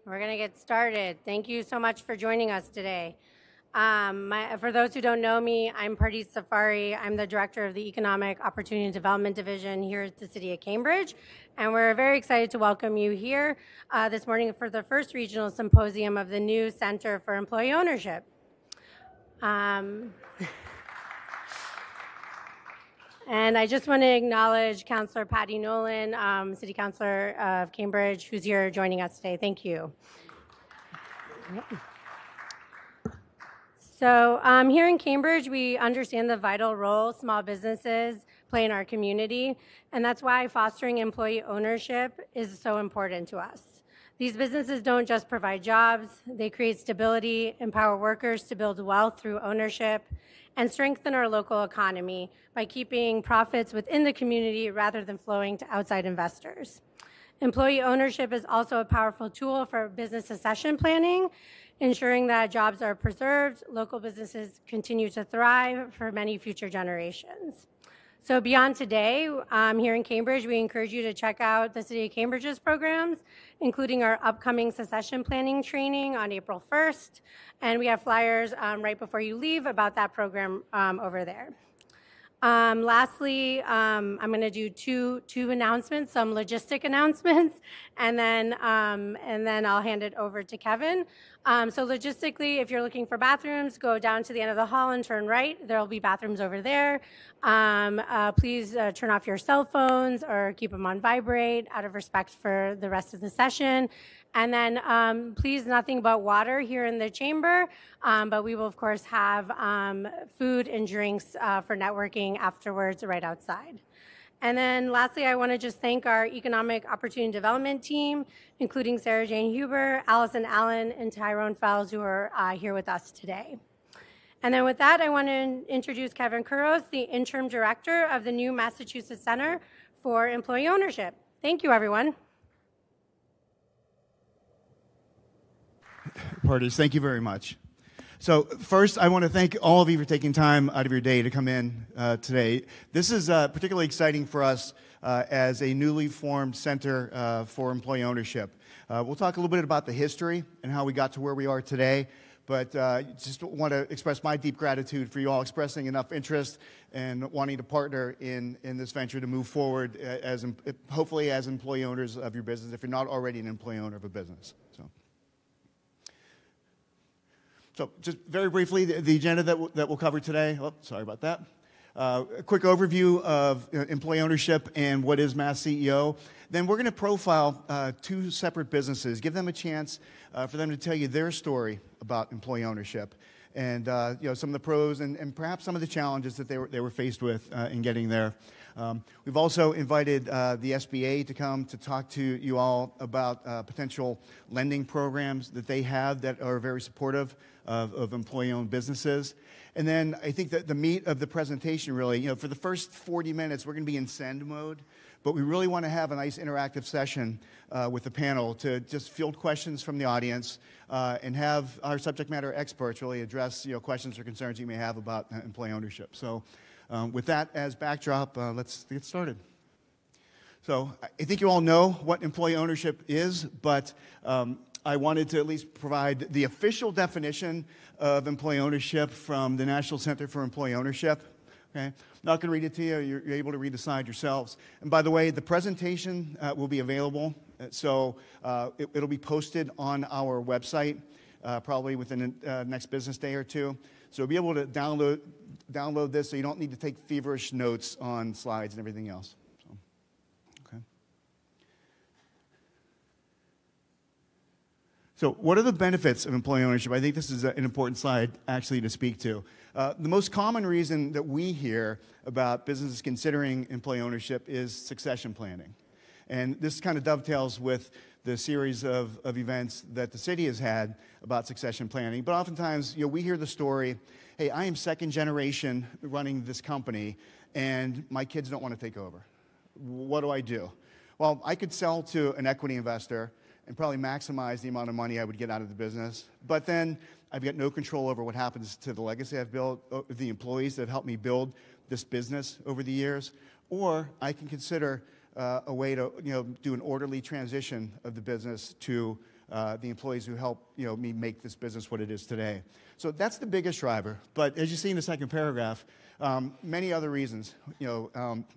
We're going to get started. Thank you so much for joining us today. For those who don't know me, I'm Pardees Safari. I'm the Director of the Economic Opportunity and Development Division here at the City of Cambridge, and we're very excited to welcome you here this morning for the first regional symposium of the new Center for Employee Ownership. And I just want to acknowledge Councillor Patty Nolan, City Councillor of Cambridge, who's here joining us today. Thank you. So here in Cambridge, we understand the vital role small businesses play in our community, and that's why fostering employee ownership is so important to us. These businesses don't just provide jobs, they create stability, empower workers to build wealth through ownership, and strengthen our local economy by keeping profits within the community rather than flowing to outside investors. Employee ownership is also a powerful tool for business succession planning, ensuring that jobs are preserved, local businesses continue to thrive for many future generations. So beyond today, here in Cambridge, we encourage you to check out the City of Cambridge's programs, including our upcoming succession planning training on April 1st. And we have flyers right before you leave about that program over there. Lastly, I'm going to do two announcements, some logistic announcements, and then I'll hand it over to Kevin. So logistically, if you're looking for bathrooms, go down to the end of the hall and turn right. There will be bathrooms over there. Please turn off your cell phones or keep them on vibrate out of respect for the rest of the session. And then please, nothing but water here in the chamber, but we will, of course, have food and drinks for networking afterwards right outside. And then lastly, I want to just thank our Economic Opportunity Development team, including Sarah Jane Huber, Allison Allen, and Tyrone Fells, who are here with us today. And then with that, I want to introduce Kevin Kuros, the Interim Director of the new Massachusetts Center for Employee Ownership. Thank you, everyone. Pardees, thank you very much. So first, I want to thank all of you for taking time out of your day to come in today. This is particularly exciting for us as a newly formed Center for Employee Ownership. We'll talk a little bit about the history and how we got to where we are today, but just want to express my deep gratitude for you all expressing enough interest and wanting to partner in this venture to move forward as hopefully as employee owners of your business, if you're not already an employee owner of a business. So just very briefly, the agenda that we'll cover today. Oh, sorry about that. A quick overview of employee ownership and what is MassCEO. Then we're going to profile two separate businesses, give them a chance for them to tell you their story about employee ownership and some of the pros and perhaps some of the challenges that they were faced with in getting there. We've also invited the SBA to come to talk to you all about potential lending programs that they have that are very supportive of employee-owned businesses. And then I think that the meat of the presentation really, for the first 40 minutes, we're going to be in send mode, but we really want to have a nice interactive session with the panel to just field questions from the audience and have our subject matter experts really address questions or concerns you may have about employee ownership. So with that as backdrop, let's get started. So I think you all know what employee ownership is, but I wanted to at least provide the official definition of employee ownership from the National Center for Employee Ownership. Okay? I'm not going to read it to you. You're able to read the slide yourselves. And by the way, the presentation will be available. So it'll be posted on our website probably within the next business day or two. So you'll be able to download this so you don't need to take feverish notes on slides and everything else. So what are the benefits of employee ownership? I think this is an important slide actually to speak to. The most common reason that we hear about businesses considering employee ownership is succession planning. And this kind of dovetails with the series of events that the city has had about succession planning. But oftentimes, we hear the story, hey, I am second generation running this company, and my kids don't want to take over. What do I do? Well, I could sell to an equity investor and probably maximize the amount of money I would get out of the business. But then I've got no control over what happens to the legacy I've built, the employees that have helped me build this business over the years. Or I can consider a way to do an orderly transition of the business to the employees who help me make this business what it is today. So that's the biggest driver. But as you see in the second paragraph, many other reasons.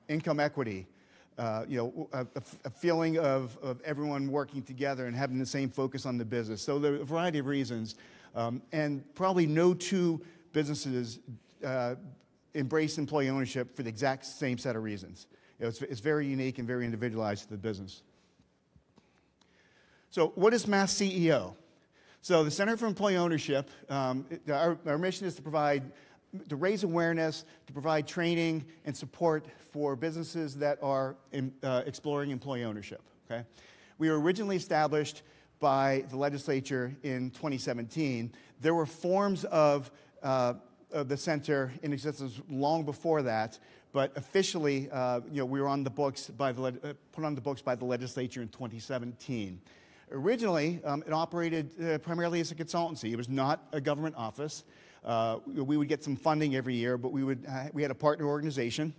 Income equity, a feeling of everyone working together and having the same focus on the business. So there are a variety of reasons, and probably no two businesses embrace employee ownership for the exact same set of reasons. It's very unique and very individualized to the business. So what is MassCEO? So the Center for Employee Ownership, our mission is to raise awareness, to provide training and support for businesses that are exploring employee ownership. Okay? We were originally established by the legislature in 2017. There were forms of the center in existence long before that, but officially, we were on the books put on the books by the legislature in 2017. Originally, it operated primarily as a consultancy. It was not a government office. We would get some funding every year, but we had a partner organization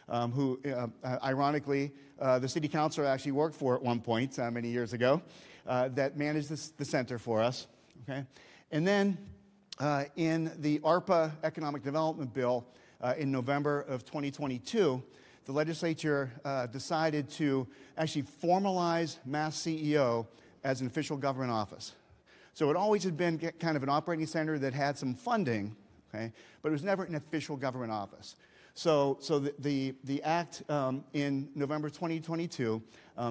who, ironically, the city councilor actually worked for at one point many years ago that managed the center for us. Okay, and then in the ARPA Economic Development Bill in November of 2022, the legislature decided to actually formalize MassCEO as an official government office. So it always had been kind of an operating center that had some funding, okay, but it was never an official government office. So the act in November 2022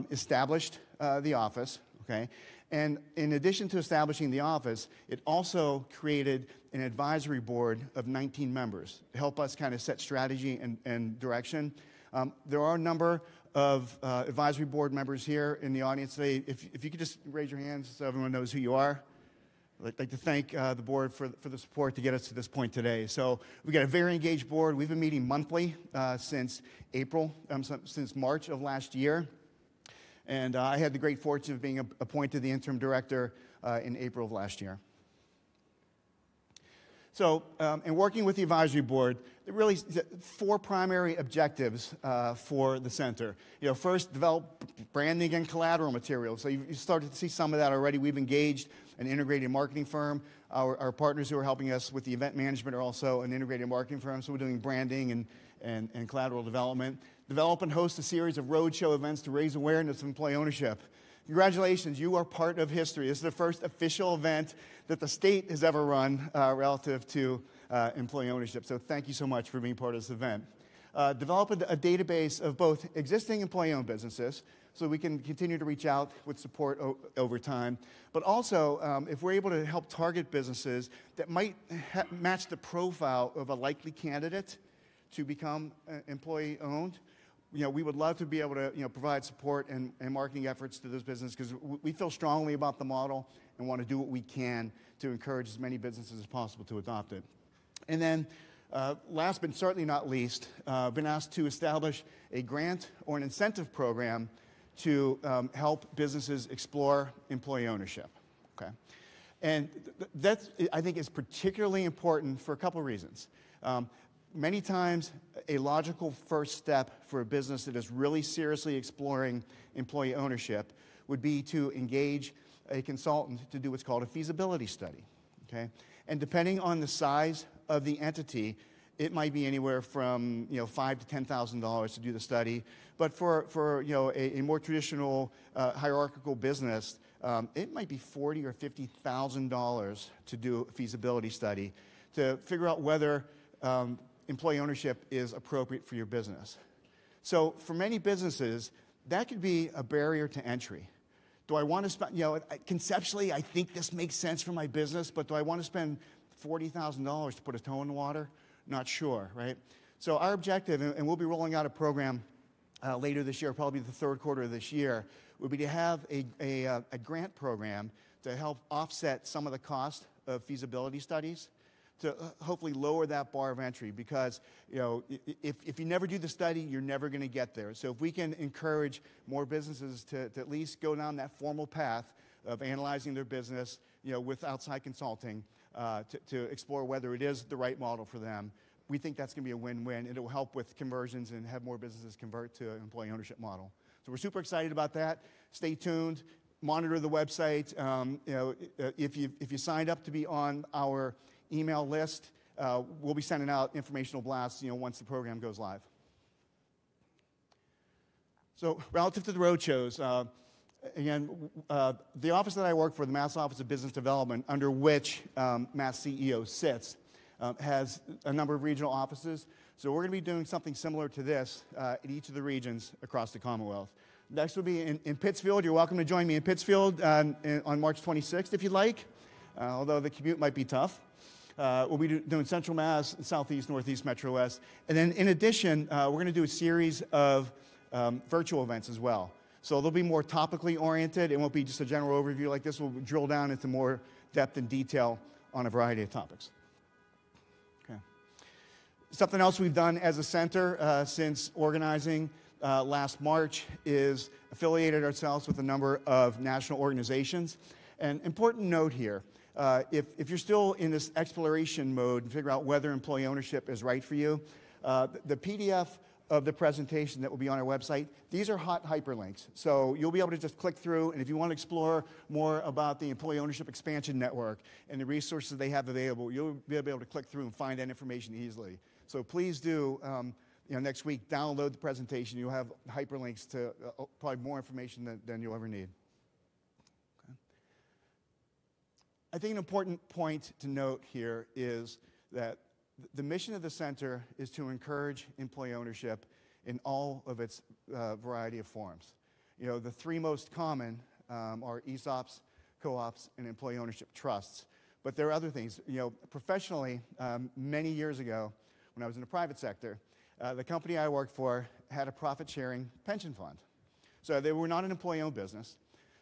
established the office, okay, and in addition to establishing the office, it also created an advisory board of 19 members to help us kind of set strategy and direction. There are a number of advisory board members here in the audience today. If you could just raise your hands so everyone knows who you are. I'd like to thank the board for the support to get us to this point today. So we've got a very engaged board. We've been meeting monthly since March of last year. And I had the great fortune of being appointed the interim director in April of last year. So, in working with the advisory board, there are really 4 primary objectives for the center. First, develop branding and collateral materials. So you've started to see some of that already. We've engaged an integrated marketing firm. Our partners who are helping us with the event management are also an integrated marketing firm. So we're doing branding and collateral development. Develop and host a series of roadshow events to raise awareness of employee ownership. Congratulations, you are part of history. This is the first official event that the state has ever run relative to employee ownership. So thank you so much for being part of this event. Develop a database of both existing employee-owned businesses so we can continue to reach out with support over time. But also, if we're able to help target businesses that might match the profile of a likely candidate to become employee-owned, we would love to be able to provide support and marketing efforts to those businesses because we feel strongly about the model and want to do what we can to encourage as many businesses as possible to adopt it. And then last but certainly not least, been asked to establish a grant or an incentive program to help businesses explore employee ownership. Okay? And that, I think, is particularly important for a couple of reasons. Many times, a logical first step for a business that is really seriously exploring employee ownership would be to engage a consultant to do what's called a feasibility study. Okay? And depending on the size of the entity, it might be anywhere from $5,000 to $10,000 to do the study. But for a more traditional hierarchical business, it might be $40,000 or $50,000 to do a feasibility study to figure out whether employee ownership is appropriate for your business. So for many businesses, that could be a barrier to entry. Do I want to spend, conceptually, I think this makes sense for my business, but do I want to spend $40,000 to put a toe in the water? Not sure, right? So our objective, and we'll be rolling out a program later this year, probably the third quarter of this year, would be to have a grant program to help offset some of the cost of feasibility studies to hopefully lower that bar of entry because, if you never do the study, you're never going to get there. So if we can encourage more businesses to at least go down that formal path of analyzing their business, with outside consulting to explore whether it is the right model for them, we think that's going to be a win-win, and it will help with conversions and have more businesses convert to an employee ownership model. So we're super excited about that. Stay tuned. monitor the website. If you signed up to be on our email list, we'll be sending out informational blasts, once the program goes live. So relative to the roadshows, again, the office that I work for, the Mass Office of Business Development, under which MassCEO sits, has a number of regional offices. So we're going to be doing something similar to this in each of the regions across the Commonwealth. Next will be in Pittsfield. You're welcome to join me in Pittsfield on March 26th if you'd like, although the commute might be tough. We'll be doing Central Mass, Southeast, Northeast, Metro West. And then in addition, we're going to do a series of virtual events as well. So they'll be more topically oriented. It won't be just a general overview like this. We'll drill down into more depth and detail on a variety of topics. Okay. Something else we've done as a center since organizing last March is affiliated ourselves with a number of national organizations. And important note here, if you're still in this exploration mode and figure out whether employee ownership is right for you, the PDF of the presentation that will be on our website, these are hot hyperlinks. So you'll be able to just click through, and if you want to explore more about the Employee Ownership Expansion Network and the resources they have available, you'll be able to click through and find that information easily. So please do, next week, download the presentation. You'll have hyperlinks to probably more information than you'll ever need. Okay. I think an important point to note here is that the mission of the center is to encourage employee ownership in all of its variety of forms. The three most common are ESOPs, co-ops, and employee ownership trusts. But there are other things. Professionally, many years ago, when I was in the private sector, the company I worked for had a profit-sharing pension fund. So they were not an employee-owned business,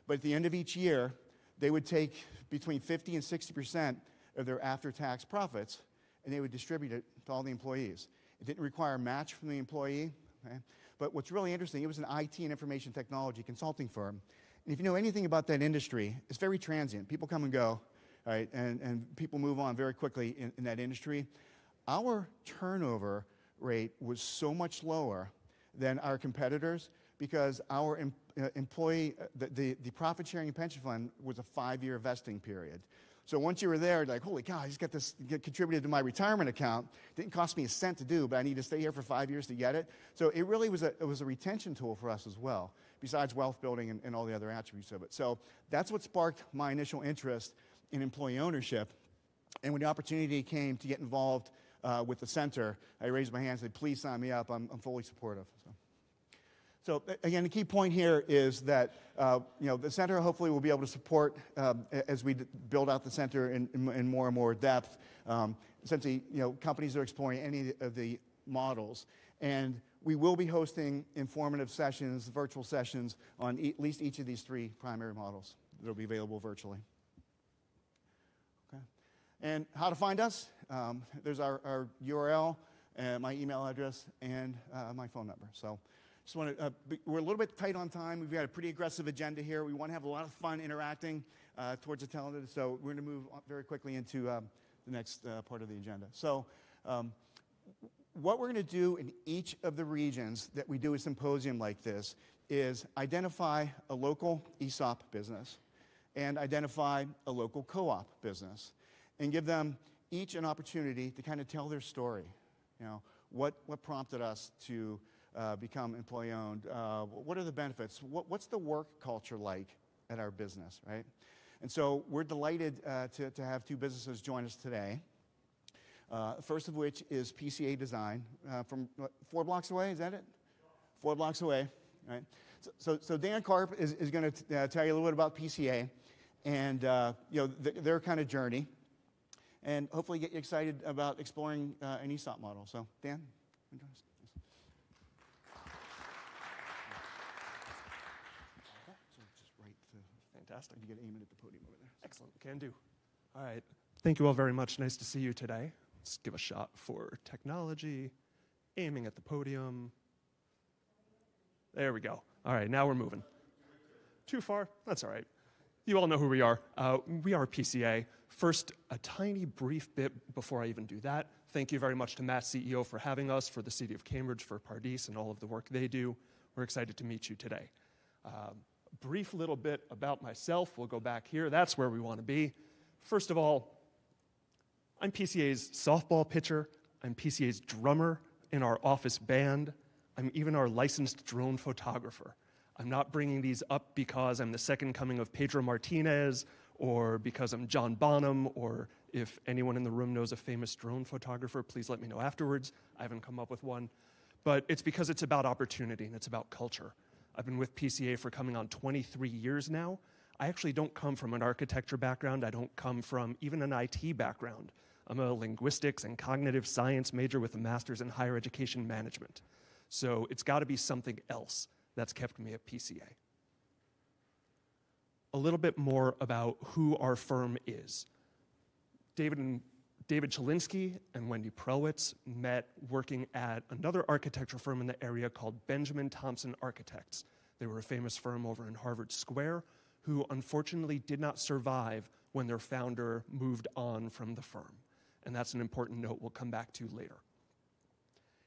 but at the end of each year, they would take between 50 and 60% of their after-tax profits, and they would distribute it to all the employees. It didn't require a match from the employee, okay? But what's really interesting, it was an IT and information technology consulting firm. And if you know anything about that industry, it's very transient. People come and go, right? And people move on very quickly in that industry. Our turnover rate was so much lower than our competitors because our the profit-sharing pension fund was a 5-year vesting period. So once you were there, like, holy cow, I just got this contributed to my retirement account. Didn't cost me a cent to do, but I need to stay here for 5 years to get it. So it really was a retention tool for us as well, besides wealth building and all the other attributes of it. So that's what sparked my initial interest in employee ownership. And when the opportunity came to get involved with the center, I raised my hand and said, please sign me up. I'm fully supportive. So again, the key point here is that the center hopefully will be able to support as we build out the center in more and more depth. Essentially, companies are exploring any of the models, and we will be hosting informative sessions, virtual sessions on at least each of these three primary models that will be available virtually. Okay, and how to find us? There's our URL, my email address, and my phone number. So. Just want to, we're a little bit tight on time. We've got a pretty aggressive agenda here. We want to have a lot of fun interacting towards the talented. So we're going to move very quickly into the next part of the agenda. So what we're going to do in each of the regions that we do a symposium like this is identify a local ESOP business and identify a local co-op business and give them each an opportunity to kind of tell their story. What prompted us to become employee-owned? What are the benefits? What's the work culture like at our business, right? And so we're delighted to have two businesses join us today. First of which is PCA Design from 4 blocks away, is that it? 4 blocks away, right? So Dan Karp is going to tell you a little bit about PCA and their kind of journey, and hopefully get you excited about exploring an ESOP model. So Dan, Fantastic. You get aim it at the podium over there. Excellent. Can do. All right. Thank you all very much. Nice to see you today. Let's give a shot for technology, aiming at the podium. There we go. All right, now we're moving. Too far? That's all right. You all know who we are. We are PCA. First, a tiny brief bit before I even do that. Thank you very much to MassCEO for having us, for the City of Cambridge, for Pardis, and all of the work they do. We're excited to meet you today. brief little bit about myself. We'll go back here. That's where we want to be. First of all, I'm PCA's softball pitcher. I'm PCA's drummer in our office band. I'm even our licensed drone photographer. I'm not bringing these up because I'm the second coming of Pedro Martinez or because I'm John Bonham, or if anyone in the room knows a famous drone photographer, please let me know afterwards. I haven't come up with one. But it's because it's about opportunity and it's about culture. I've been with PCA for coming on 23 years now. I actually don't come from an architecture background. I don't come from even an IT background. I'm a linguistics and cognitive science major with a master's in higher education management. So it's got to be something else that's kept me at PCA. A little bit more about who our firm is. David Chalinsky and Wendy Prelwitz met working at another architecture firm in the area called Benjamin Thompson Architects. They were a famous firm over in Harvard Square who unfortunately did not survive when their founder moved on from the firm. And that's an important note we'll come back to later.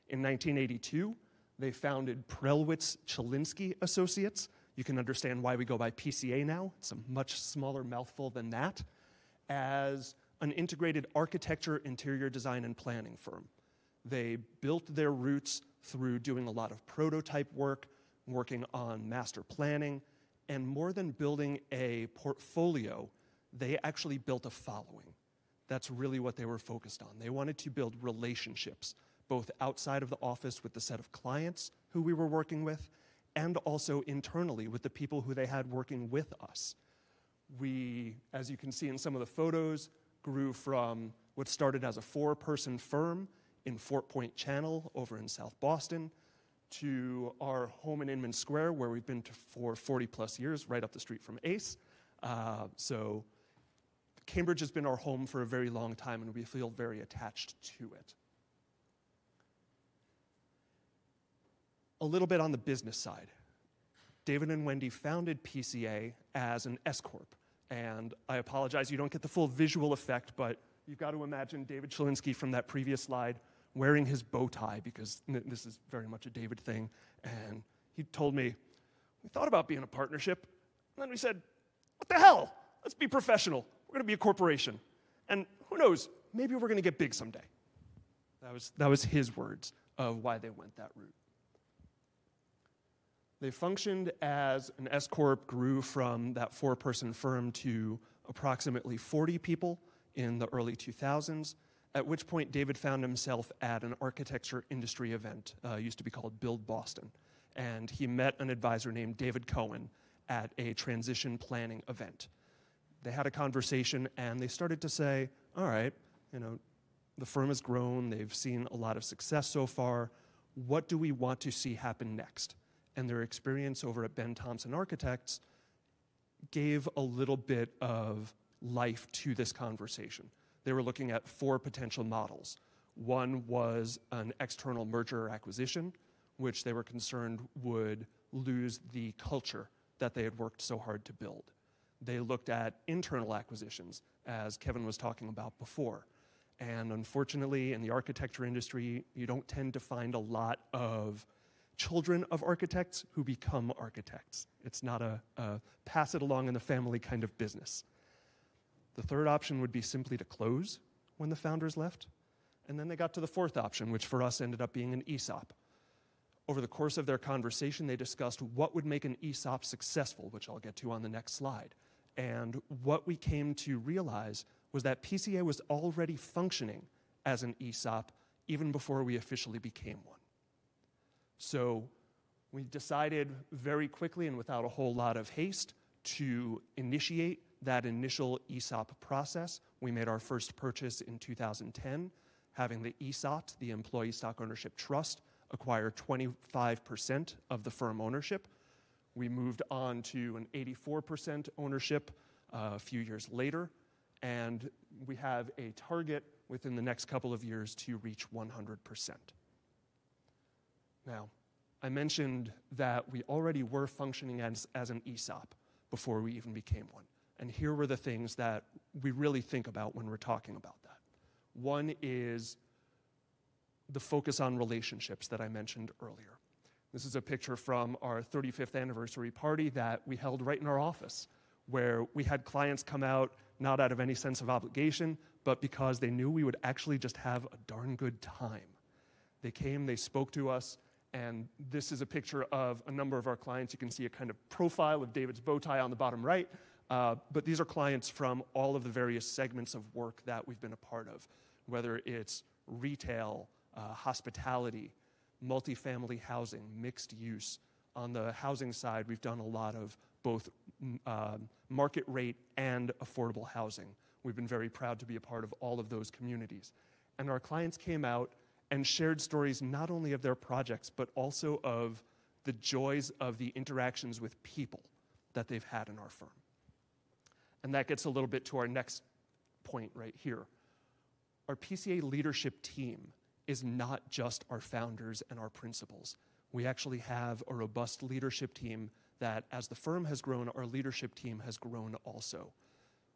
In 1982, they founded Prelwitz-Chalinsky Associates. You can understand why we go by PCA now. It's a much smaller mouthful than that. As an integrated architecture, interior design, and planning firm. They built their roots through doing a lot of prototype work, working on master planning, and more than building a portfolio, they actually built a following. That's really what they were focused on. They wanted to build relationships, both outside of the office with the set of clients who we were working with, and also internally with the people who they had working with us. We, as you can see in some of the photos, grew from what started as a 4-person firm in Fort Point Channel over in South Boston to our home in Inman Square, where we've been for 40-plus years, right up the street from ACE. So Cambridge has been our home for a very long time, and we feel very attached to it. A little bit on the business side. David and Wendy founded PCA as an S-Corp. And I apologize, you don't get the full visual effect, but you've got to imagine David Chalinsky from that previous slide wearing his bow tie, because this is very much a David thing. And he told me, we thought about being a partnership. And then we said, what the hell? Let's be professional. We're going to be a corporation. And who knows, maybe we're going to get big someday. That was his words of why they went that route. They functioned as an S-Corp, grew from that 4-person firm to approximately 40 people in the early 2000s, at which point David found himself at an architecture industry event, used to be called Build Boston. And he met an advisor named David Cohen at a transition planning event. They had a conversation and they started to say, all right, the firm has grown, they've seen a lot of success so far, what do we want to see happen next? And their experience over at Ben Thompson Architects gave a little bit of life to this conversation. They were looking at 4 potential models. One was an external merger or acquisition, which they were concerned would lose the culture that they had worked so hard to build. They looked at internal acquisitions, as Kevin was talking about before. And unfortunately, in the architecture industry, you don't tend to find a lot of children of architects who become architects. It's not a pass it along in the family kind of business. The third option would be simply to close when the founders left. And then they got to the 4th option, which for us ended up being an ESOP. Over the course of their conversation, they discussed what would make an ESOP successful, which I'll get to on the next slide. And what we came to realize was that PCA was already functioning as an ESOP even before we officially became one. So we decided very quickly and without a whole lot of haste to initiate that initial ESOP process. We made our first purchase in 2010, having the ESOP, the Employee Stock Ownership Trust, acquire 25% of the firm ownership. We moved on to an 84% ownership a few years later, and we have a target within the next couple of years to reach 100%. Now, I mentioned that we already were functioning as an ESOP before we even became one. And here were the things that we really think about when we're talking about that. One is the focus on relationships that I mentioned earlier. This is a picture from our 35th anniversary party that we held right in our office, where we had clients come out not out of any sense of obligation, but because they knew we would actually just have a darn good time. They came, they spoke to us, and this is a picture of a number of our clients. You can see a kind of profile of David's bow tie on the bottom right, but these are clients from all of the various segments of work that we've been a part of, whether it's retail, hospitality, multifamily housing, mixed use. On the housing side, we've done a lot of both market rate and affordable housing. We've been very proud to be a part of all of those communities. And our clients came out and shared stories not only of their projects, but also of the joys of the interactions with people that they've had in our firm. And that gets a little bit to our next point right here. Our PCA leadership team is not just our founders and our principals. We actually have a robust leadership team that, as the firm has grown, our leadership team has grown also.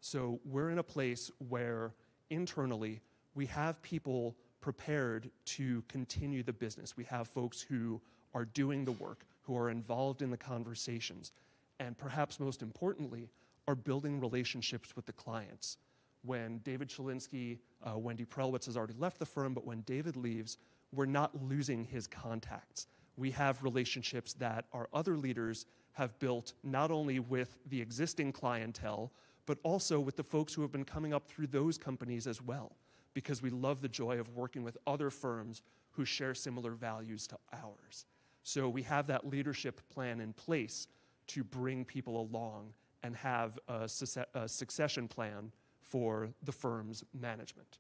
So we're in a place where internally we have people prepared to continue the business. We have folks who are doing the work, who are involved in the conversations, and perhaps most importantly, are building relationships with the clients. When David Chalinsky, Wendy Prelwitz has already left the firm, but when David leaves, we're not losing his contacts. We have relationships that our other leaders have built not only with the existing clientele, but also with the folks who have been coming up through those companies as well, because we love the joy of working with other firms who share similar values to ours. So we have that leadership plan in place to bring people along and have a succession plan for the firm's management.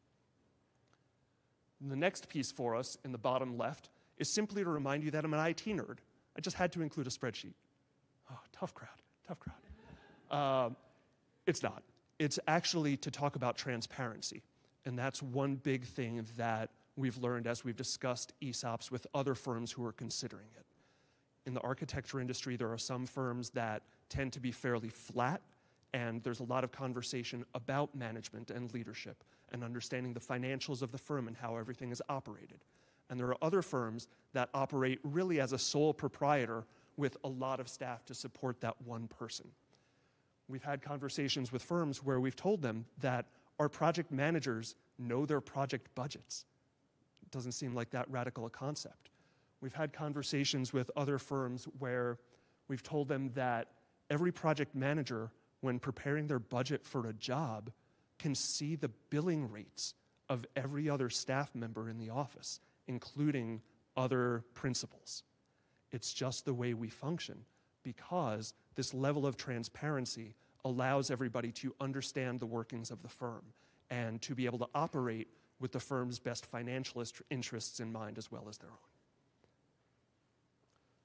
The next piece for us in the bottom left is simply to remind you that I'm an IT nerd. I just had to include a spreadsheet. Oh, tough crowd, tough crowd. It's not. It's actually to talk about transparency. And that's one big thing that we've learned as we've discussed ESOPs with other firms who are considering it. In the architecture industry, there are some firms that tend to be fairly flat, and there's a lot of conversation about management and leadership and understanding the financials of the firm and how everything is operated. And there are other firms that operate really as a sole proprietor with a lot of staff to support that one person. We've had conversations with firms where we've told them that our project managers know their project budgets. It doesn't seem like that radical a concept. We've had conversations with other firms where we've told them that every project manager, when preparing their budget for a job, can see the billing rates of every other staff member in the office, including other principals. It's just the way we function, because this level of transparency allows everybody to understand the workings of the firm and to be able to operate with the firm's best financial interests in mind as well as their own.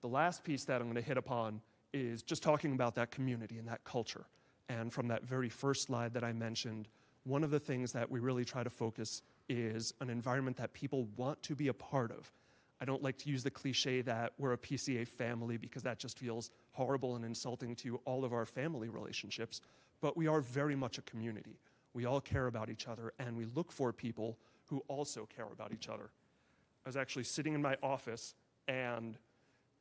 The last piece that I'm going to hit upon is just talking about that community and that culture. And from that very first slide that I mentioned, one of the things that we really try to focus is an environment that people want to be a part of. I don't like to use the cliche that we're a PCA family, because that just feels horrible and insulting to all of our family relationships, but we are very much a community. We all care about each other, and we look for people who also care about each other. I was actually sitting in my office and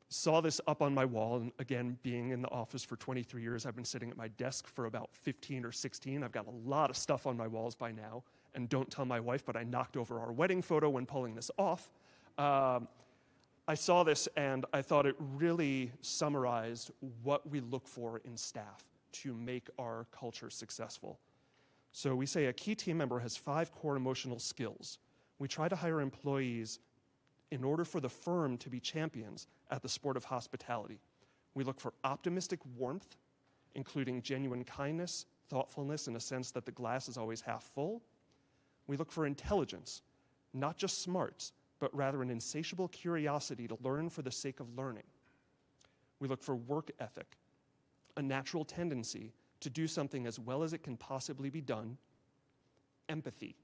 saw this up on my wall, and again, being in the office for 23 years, I've been sitting at my desk for about 15 or 16. I've got a lot of stuff on my walls by now, and don't tell my wife, but I knocked over our wedding photo when pulling this off. I saw this and I thought it really summarized what we look for in staff to make our culture successful. So we say a key team member has 5 core emotional skills. We try to hire employees in order for the firm to be champions at the sport of hospitality. We look for optimistic warmth, including genuine kindness, thoughtfulness, and a sense that the glass is always half full. We look for intelligence, not just smarts, but rather an insatiable curiosity to learn for the sake of learning. We look for work ethic, a natural tendency to do something as well as it can possibly be done. Empathy,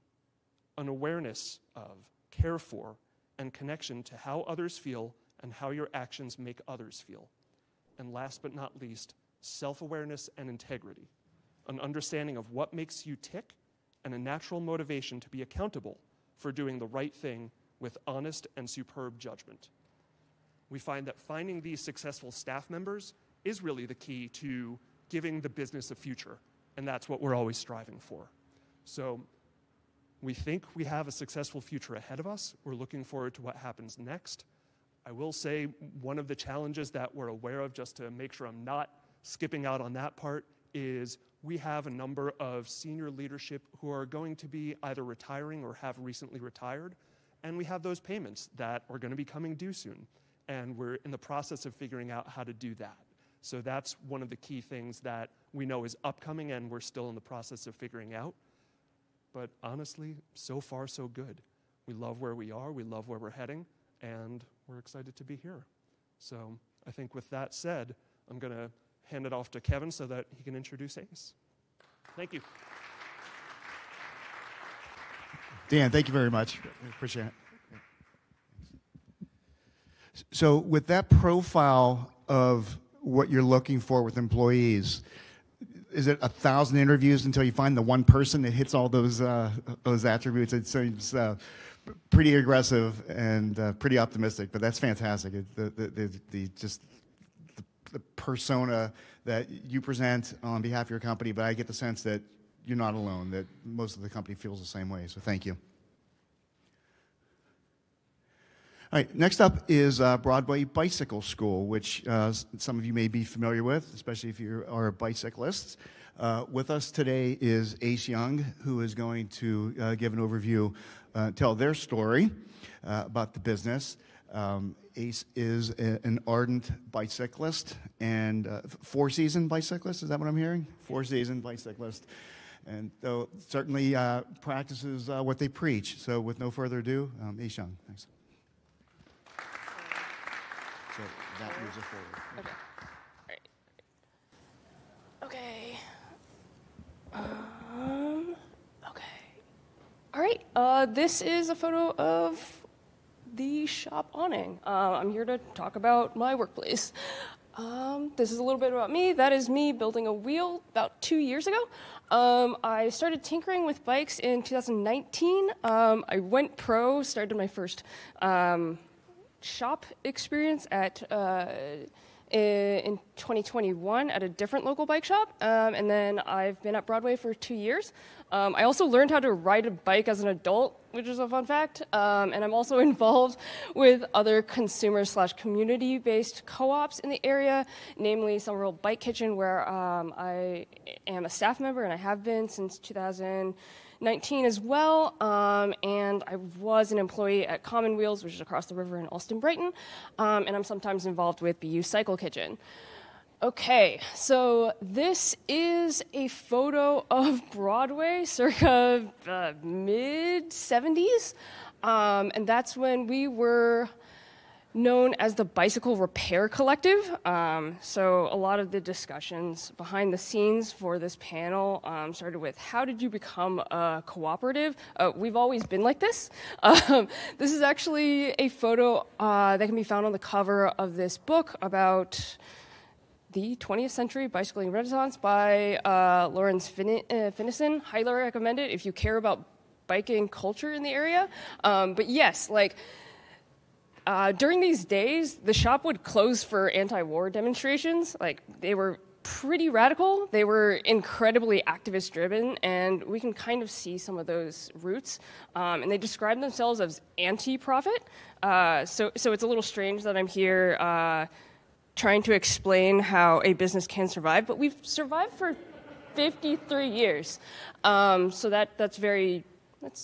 an awareness of, care for, and connection to how others feel and how your actions make others feel. And last but not least, self-awareness and integrity, an understanding of what makes you tick and a natural motivation to be accountable for doing the right thing with honest and superb judgment. We find that finding these successful staff members is really the key to giving the business a future, and that's what we're always striving for. So we think we have a successful future ahead of us. We're looking forward to what happens next. I will say one of the challenges that we're aware of, just to make sure I'm not skipping out on that part, is we have a number of senior leadership who are going to be either retiring or have recently retired, and we have those payments that are going to be coming due soon, and we're in the process of figuring out how to do that. So that's one of the key things that we know is upcoming, and we're still in the process of figuring out. But honestly, so far so good. We love where we are, we love where we're heading, and we're excited to be here. So I think with that said, I'm going to hand it off to Kevin so that he can introduce ACE. Thank you. Dan, thank you very much. Appreciate it. So with that profile of what you're looking for with employees, is it 1,000 interviews until you find the one person that hits all those attributes? It seems pretty aggressive and pretty optimistic, but that's fantastic. The persona that you present on behalf of your company, but I get the sense that you're not alone, that most of the company feels the same way, so thank you. All right, next up is Broadway Bicycle School, which some of you may be familiar with, especially if you are bicyclists. With us today is Ace Young, who is going to give an overview, tell their story about the business. Ace is an ardent bicyclist and four-season bicyclist, is that what I'm hearing? Four-season bicyclist. And so certainly practices what they preach. So with no further ado, Ace Young, thanks. So that moves it forward. Okay. All right. Okay. All right. This is a photo of the shop awning. I'm here to talk about my workplace. This is a little bit about me. That is me building a wheel about 2 years ago. I started tinkering with bikes in 2019. I went pro, started my first shop experience at in 2021 at a different local bike shop, and then I've been at Broadway for 2 years. I also learned how to ride a bike as an adult, which is a fun fact, and I'm also involved with other consumer/community-based co-ops in the area, namely Summerville Bike Kitchen, where I am a staff member, and I have been since 2019 as well, and I was an employee at Common Wheels, which is across the river in Alston, Brighton, and I'm sometimes involved with BU Cycle Kitchen. Okay, so this is a photo of Broadway circa mid-70s, and that's when we were known as the Bicycle Repair Collective. So a lot of the discussions behind the scenes for this panel started with, how did you become a cooperative? We've always been like this. This is actually a photo that can be found on the cover of this book about the 20th Century Bicycling Renaissance by Lawrence Finnison. Highly recommend it if you care about biking culture in the area. But yes, like, during these days, the shop would close for anti-war demonstrations. Like, they were pretty radical. They were incredibly activist-driven, and we can kind of see some of those roots. And they describe themselves as anti-profit. So it's a little strange that I'm here trying to explain how a business can survive, but we've survived for 53 years. So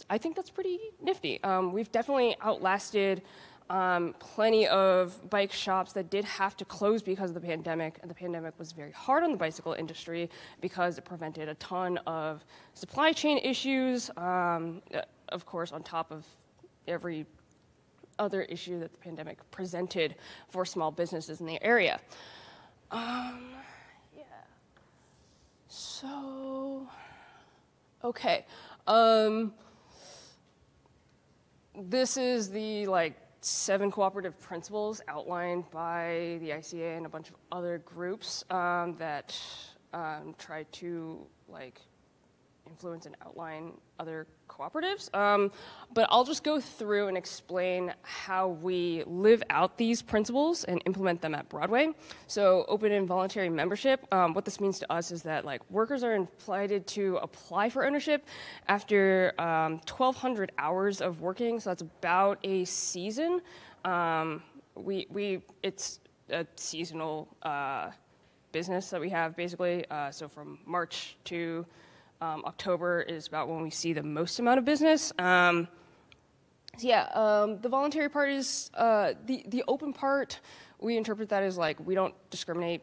I think that's pretty nifty. We've definitely outlasted plenty of bike shops that did have to close because of the pandemic, and the pandemic was very hard on the bicycle industry because it prevented a ton of supply chain issues, of course, on top of every other issue that the pandemic presented for small businesses in the area. Yeah. So, okay. This is the 7 cooperative principles outlined by the ICA and a bunch of other groups that try to influence and outline other cooperatives. But I'll just go through and explain how we live out these principles and implement them at Broadway. So open and voluntary membership, what this means to us is that like workers are invited to apply for ownership after 1,200 hours of working, so that's about a season. It's a seasonal business that we have basically, so from March to October is about when we see the most amount of business. The voluntary part is, the open part, we interpret that as like, we don't discriminate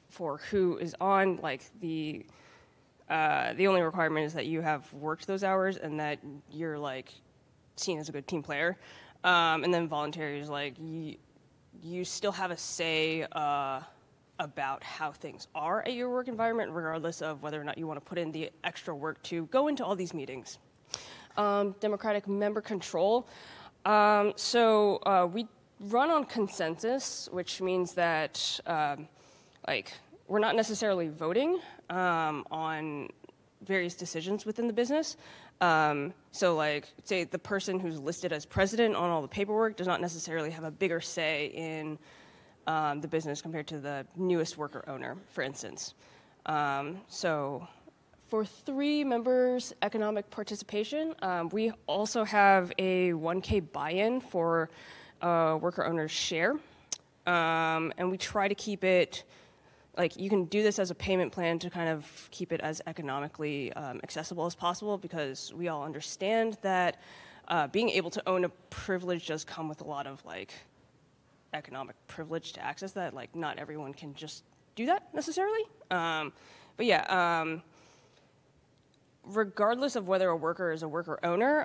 for who is on, like the only requirement is that you have worked those hours and that you're like seen as a good team player. And then voluntary is like, you still have a say about how things are at your work environment, regardless of whether or not you want to put in the extra work to go into all these meetings. Democratic member control. We run on consensus, which means that we're not necessarily voting on various decisions within the business. Say the person who's listed as president on all the paperwork does not necessarily have a bigger say in the business compared to the newest worker owner, for instance. For 3 members, economic participation, we also have a 1K buy-in for worker owner's share. And we try to keep it, like you can do this as a payment plan to kind of keep it as economically accessible as possible, because we all understand that being able to own a privilege does come with a lot of like economic privilege to access that. Like not everyone can just do that necessarily. Regardless of whether a worker is a worker owner,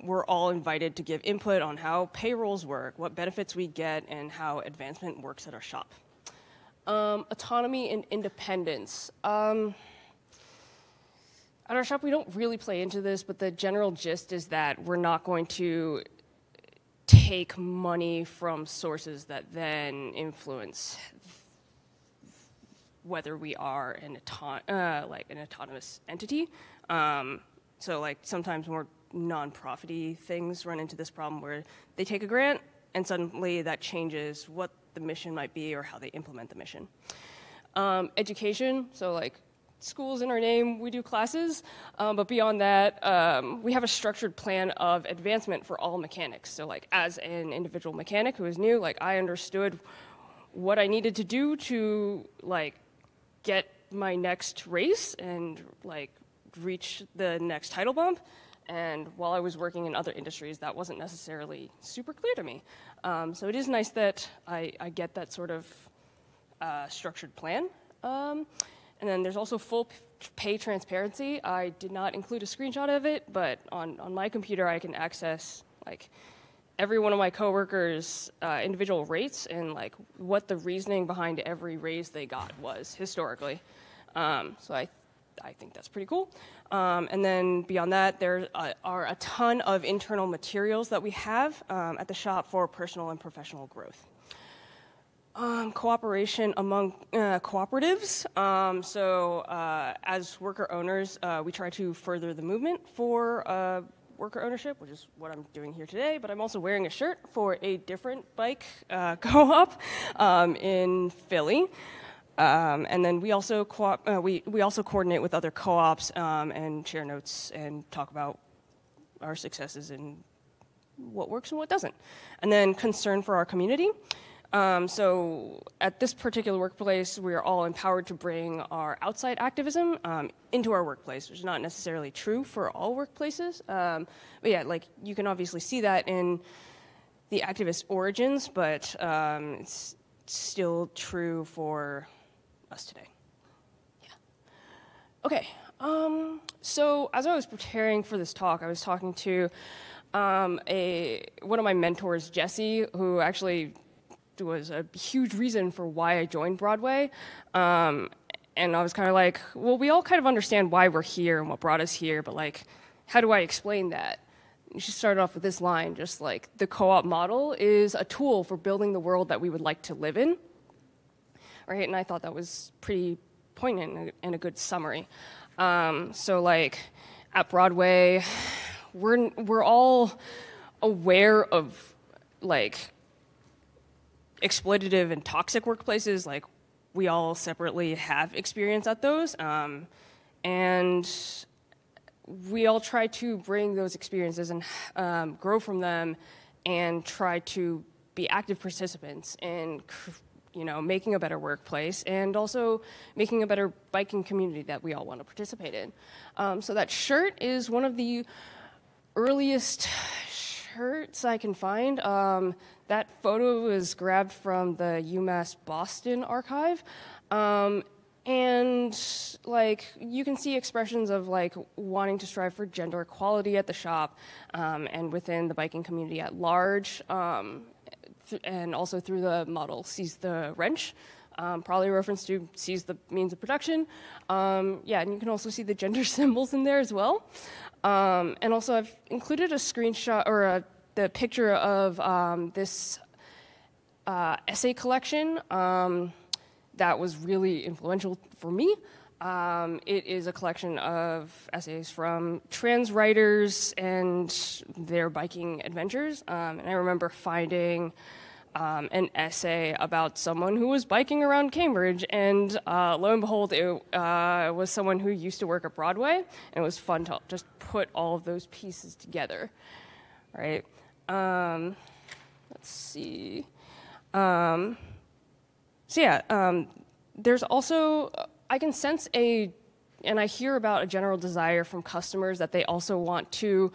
we're all invited to give input on how payrolls work, what benefits we get, and how advancement works at our shop. Autonomy and independence. At our shop, we don't really play into this, but the general gist is that we're not going to take money from sources that then influence whether we are an autonomous entity. Sometimes more non-profit-y things run into this problem where they take a grant and suddenly that changes what the mission might be or how they implement the mission. Education, so like school's in our name, we do classes, but beyond that, we have a structured plan of advancement for all mechanics. So like as an individual mechanic who is new, like I understood what I needed to do to like get my next race and like reach the next title bump. And while I was working in other industries, that wasn't necessarily super clear to me. So it is nice that I get that sort of structured plan. And then there's also full pay transparency. I did not include a screenshot of it, but on my computer I can access like every one of my coworkers' individual rates and like what the reasoning behind every raise they got was historically. So I think that's pretty cool. And then beyond that, there are a ton of internal materials that we have at the shop for personal and professional growth. Cooperation among cooperatives. As worker owners, we try to further the movement for worker ownership, which is what I'm doing here today, but I'm also wearing a shirt for a different bike co-op in Philly. And then we also we also coordinate with other co-ops and share notes and talk about our successes and what works and what doesn't. And then concern for our community. So at this particular workplace, we are all empowered to bring our outside activism into our workplace, which is not necessarily true for all workplaces. But yeah, like you can obviously see that in the activist origins, but it's still true for us today. Yeah. Okay. So as I was preparing for this talk, I was talking to one of my mentors, Jesse, who actually was a huge reason for why I joined Broadway. And I was kind of like, well, we all kind of understand why we're here and what brought us here, but like, how do I explain that? And she started off with this line, just like, the co-op model is a tool for building the world that we would like to live in. Right, and I thought that was pretty poignant and a good summary. So like at Broadway, we're all aware of like exploitative and toxic workplaces. Like we all separately have experience at those, and we all try to bring those experiences and grow from them, and try to be active participants in, making a better workplace, and also making a better biking community that we all want to participate in. So that shirt is one of the earliest shirts I can find. That photo was grabbed from the UMass Boston archive. And like you can see expressions of like wanting to strive for gender equality at the shop, and within the biking community at large, and also through the model Seize the Wrench, probably a reference to Seize the Means of Production. Yeah, and you can also see the gender symbols in there as well. And also I've included a screenshot or the picture of this essay collection that was really influential for me. It is a collection of essays from trans writers and their biking adventures. And I remember finding an essay about someone who was biking around Cambridge, and lo and behold, it was someone who used to work at Broadway, and it was fun to just put all of those pieces together, right? Let's see. So yeah, there's also, I can sense and I hear about a general desire from customers that they also want to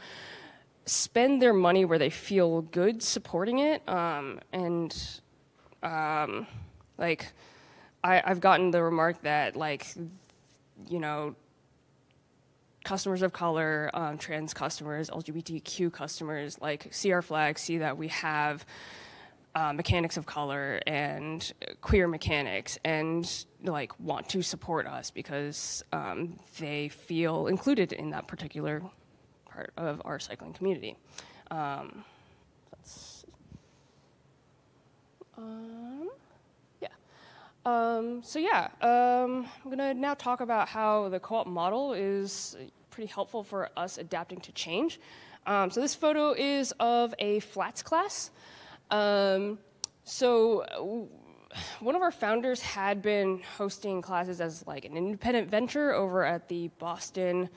spend their money where they feel good supporting it. Like, I've gotten the remark that, like, customers of color, trans customers, LGBTQ customers, like, see our flag, see that we have mechanics of color and queer mechanics, and like want to support us because they feel included in that particular part of our cycling community. I'm gonna now talk about how the co-op model is pretty helpful for us adapting to change. So this photo is of a flats class. So one of our founders had been hosting classes as like an independent venture over at the Boston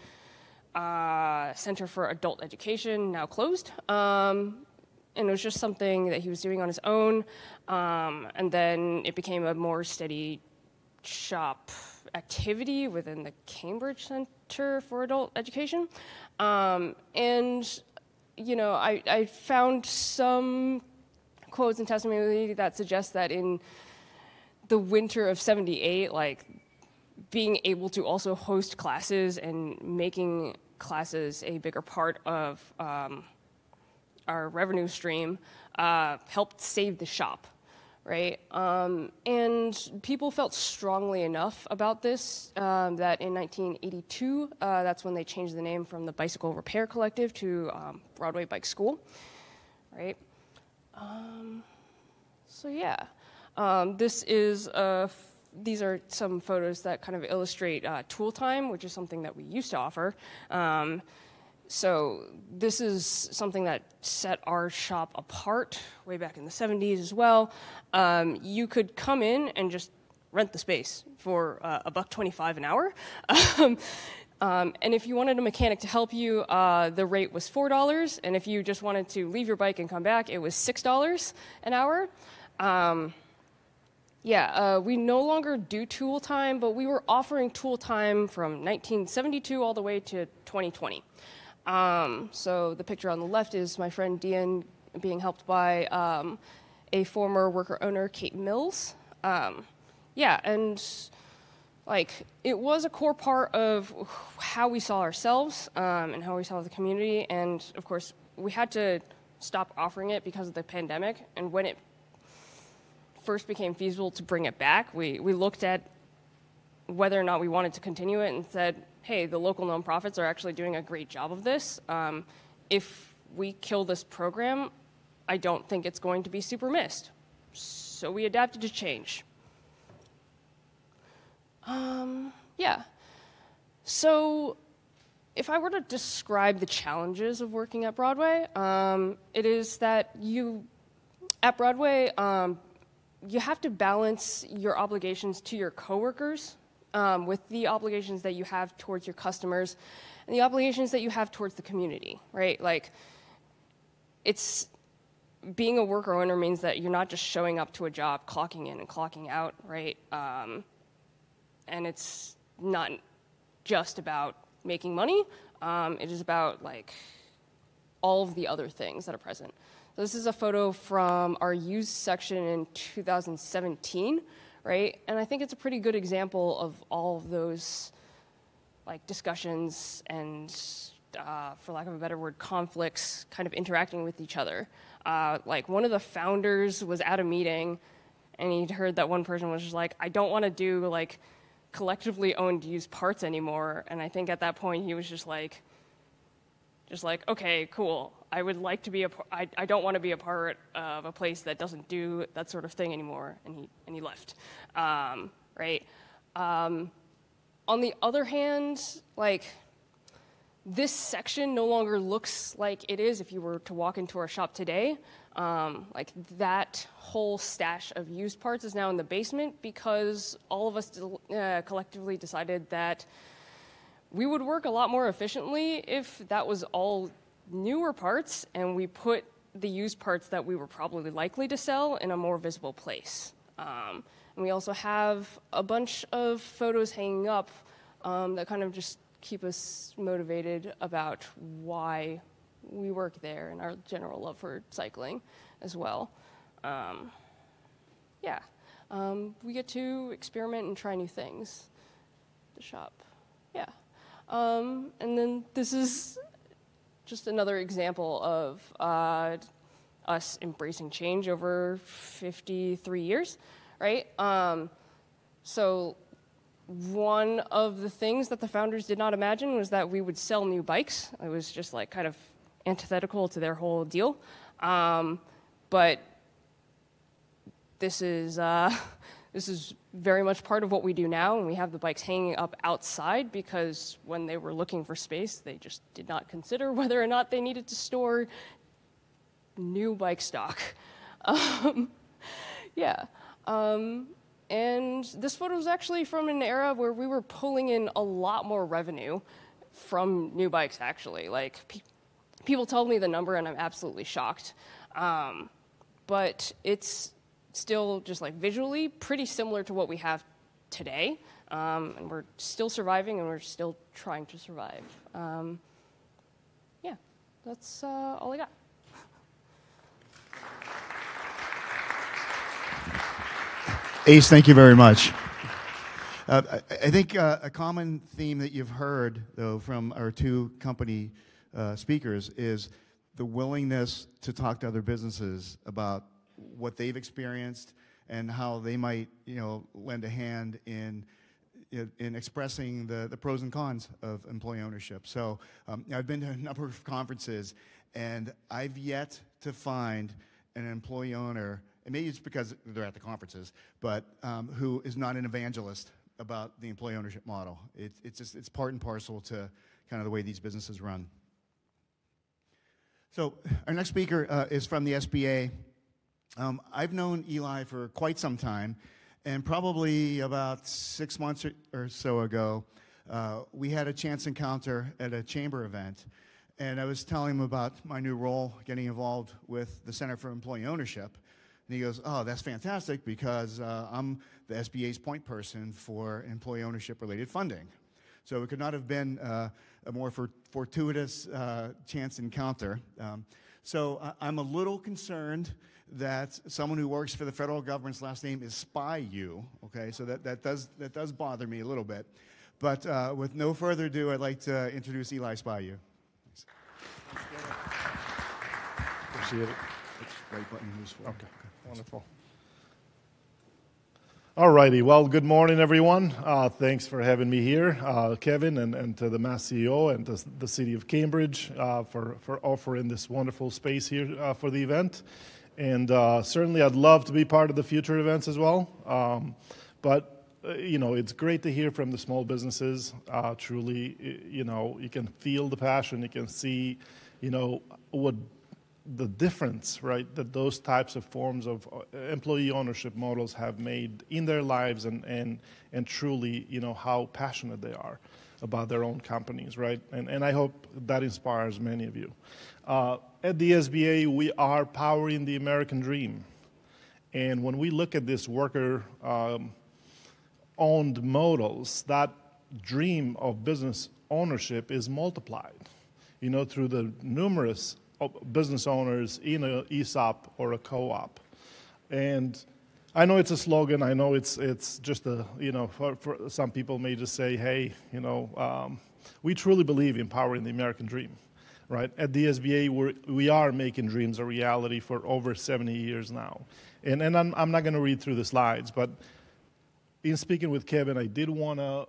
Center for Adult Education, now closed. And it was just something that he was doing on his own. And then it became a more steady shop activity within the Cambridge Center for Adult Education. I found some quotes and testimony that suggest that in the winter of '78, like being able to also host classes and making classes a bigger part of our revenue stream helped save the shop, right? And people felt strongly enough about this that in 1982, that's when they changed the name from the Bicycle Repair Collective to Broadway Bike School, right? These are some photos that kind of illustrate tool time, which is something that we used to offer. So this is something that set our shop apart way back in the 70s as well. You could come in and just rent the space for $1.25 an hour. And if you wanted a mechanic to help you, the rate was $4. And if you just wanted to leave your bike and come back, it was $6 an hour. We no longer do tool time, but we were offering tool time from 1972 all the way to 2020. So the picture on the left is my friend Dean being helped by a former worker owner, Kate Mills. It was a core part of how we saw ourselves and how we saw the community. And of course, we had to stop offering it because of the pandemic. And when it first became feasible to bring it back, we looked at whether or not we wanted to continue it and said, hey, the local nonprofits are actually doing a great job of this. If we kill this program, I don't think it's going to be super missed. So we adapted to change. Yeah. So if I were to describe the challenges of working at Broadway, it is that at Broadway, you have to balance your obligations to your coworkers with the obligations that you have towards your customers and the obligations that you have towards the community, right? Like, being a worker owner means that you're not just showing up to a job, clocking in and clocking out, right? And it's not just about making money. It is about like all of the other things that are present. So this is a photo from our used section in 2017, right? And I think it's a pretty good example of all of those like discussions and, for lack of a better word, conflicts kind of interacting with each other. Like one of the founders was at a meeting and he'd heard that one person was just like, I don't want to do like collectively owned used parts anymore. And I think at that point he was just like, okay, cool. I would like to be I don't want to be a part of a place that doesn't do that sort of thing anymore. And he left, right? On the other hand, like this section no longer looks like it is if you were to walk into our shop today. Like that whole stash of used parts is now in the basement because all of us collectively decided that we would work a lot more efficiently if that was all newer parts and we put the used parts that we were probably likely to sell in a more visible place. And we also have a bunch of photos hanging up that kind of just keep us motivated about why we work there and our general love for cycling as well. Yeah, we get to experiment and try new things at the shop. Yeah. And then this is just another example of us embracing change over 53 years, right? So one of the things that the founders did not imagine was that we would sell new bikes. It was just like kind of antithetical to their whole deal. But this is very much part of what we do now, and we have the bikes hanging up outside because when they were looking for space, they just did not consider whether or not they needed to store new bike stock. Yeah. And this photo is actually from an era where we were pulling in a lot more revenue from new bikes, actually. Like, people told me the number, and I'm absolutely shocked. But it's still just like visually pretty similar to what we have today. And we're still surviving, and we're still trying to survive. Yeah, that's all I got. Ace, thank you very much. I think a common theme that you've heard, though, from our two company speakers is the willingness to talk to other businesses about what they've experienced and how they might, lend a hand in expressing the pros and cons of employee ownership. So I've been to a number of conferences, and I've yet to find an employee owner, and maybe it's because they're at the conferences, but who is not an evangelist about the employee ownership model. It's part and parcel to kind of the way these businesses run. So our next speaker is from the SBA. I've known Eli for quite some time, and probably about 6 months or so ago, we had a chance encounter at a chamber event, and I was telling him about my new role, getting involved with the Center for Employee Ownership. And he goes, oh, that's fantastic, because I'm the SBA's point person for employee ownership-related funding. So it could not have been a more fortuitous chance encounter. So I'm a little concerned that someone who works for the federal government's last name is SPY-U, okay? So that does bother me a little bit. But with no further ado, I'd like to introduce Eli SPY-U. Appreciate it. Right button moves forward. Okay, wonderful. All righty, well, good morning, everyone. Thanks for having me here, Kevin, and to the MassCEO and to the City of Cambridge for offering this wonderful space here for the event. And certainly I'd love to be part of the future events as well. But it's great to hear from the small businesses. Truly, you can feel the passion. You can see, what the difference, right, that those types of forms of employee ownership models have made in their lives, and truly, how passionate they are about their own companies, right? And I hope that inspires many of you. At the SBA, we are powering the American dream. And when we look at this worker-owned models, that dream of business ownership is multiplied, through the numerous business owners in an ESOP or a co-op. And I know it's a slogan. I know it's just a, for some people may just say, hey, we truly believe in powering the American dream, right? At the SBA, we are making dreams a reality for over 70 years now. And I'm not going to read through the slides, but in speaking with Kevin, I did want to,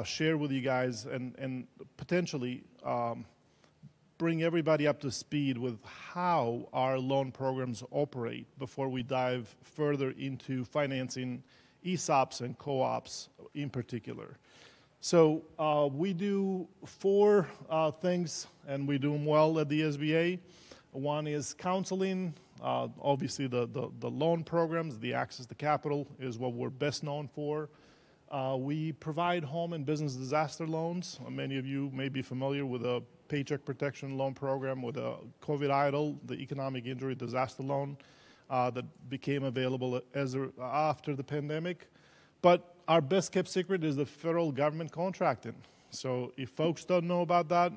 share with you guys and potentially bring everybody up to speed with how our loan programs operate before we dive further into financing ESOPs and co-ops in particular. So we do 4 things, and we do them well at the SBA. One is counseling. Obviously, the loan programs, the access to capital is what we're best known for. We provide home and business disaster loans. Many of you may be familiar with a Paycheck Protection Loan Program with a COVID EIDL, the Economic Injury Disaster Loan that became available after the pandemic. But our best kept secret is the federal government contracting. So if folks don't know about that,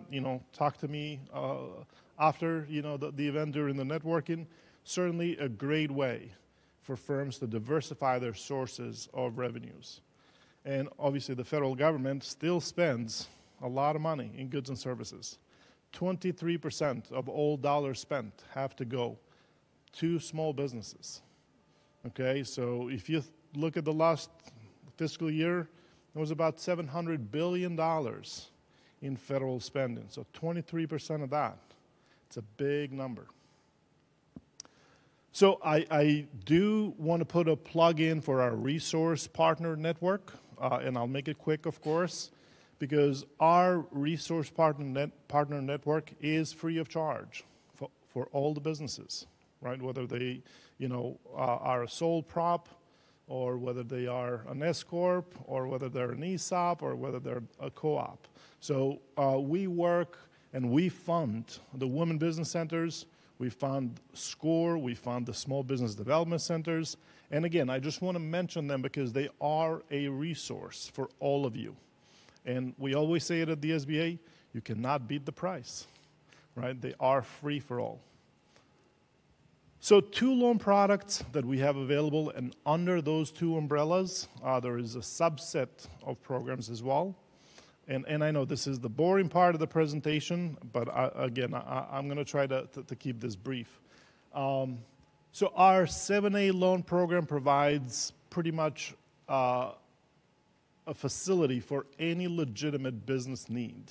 talk to me after the event during the networking. Certainly a great way for firms to diversify their sources of revenues. And obviously the federal government still spends a lot of money in goods and services. 23% of all dollars spent have to go to small businesses. Okay, so if you look at the last fiscal year, it was about $700 billion in federal spending. So 23% of that, it's a big number. So I do want to put a plug in for our resource partner network, and I'll make it quick, of course, because our resource partner network is free of charge for all the businesses, right? Whether they, are a sole prop, or whether they are an S-corp, or whether they're an ESOP, or whether they're a co-op. So we work and we fund the women business centers. We fund SCORE, we fund the small business development centers. And again, I just want to mention them because they are a resource for all of you. And we always say it at the SBA, you cannot beat the price, right? They are free for all. So 2 loan products that we have available, and under those 2 umbrellas, there is a subset of programs as well. And I know this is the boring part of the presentation, but again, I'm going to try to keep this brief. So our 7A loan program provides pretty much a facility for any legitimate business need.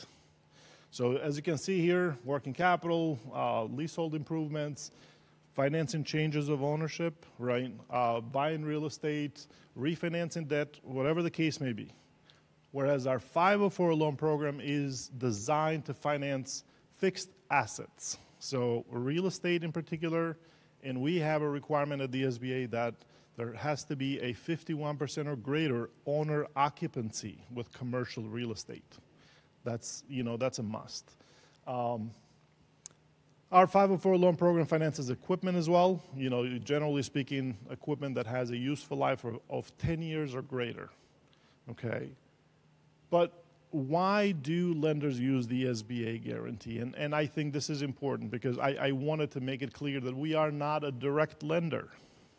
So as you can see here, working capital, leasehold improvements, financing changes of ownership, right? Buying real estate, refinancing debt, whatever the case may be. Whereas our 504 loan program is designed to finance fixed assets. So real estate in particular, and we have a requirement at the SBA that there has to be a 51% or greater owner occupancy with commercial real estate. That's, that's a must. Our 504 loan program finances equipment as well. Generally speaking, equipment that has a useful life of 10 years or greater, okay? But why do lenders use the SBA guarantee? And I think this is important because I wanted to make it clear that we are not a direct lender,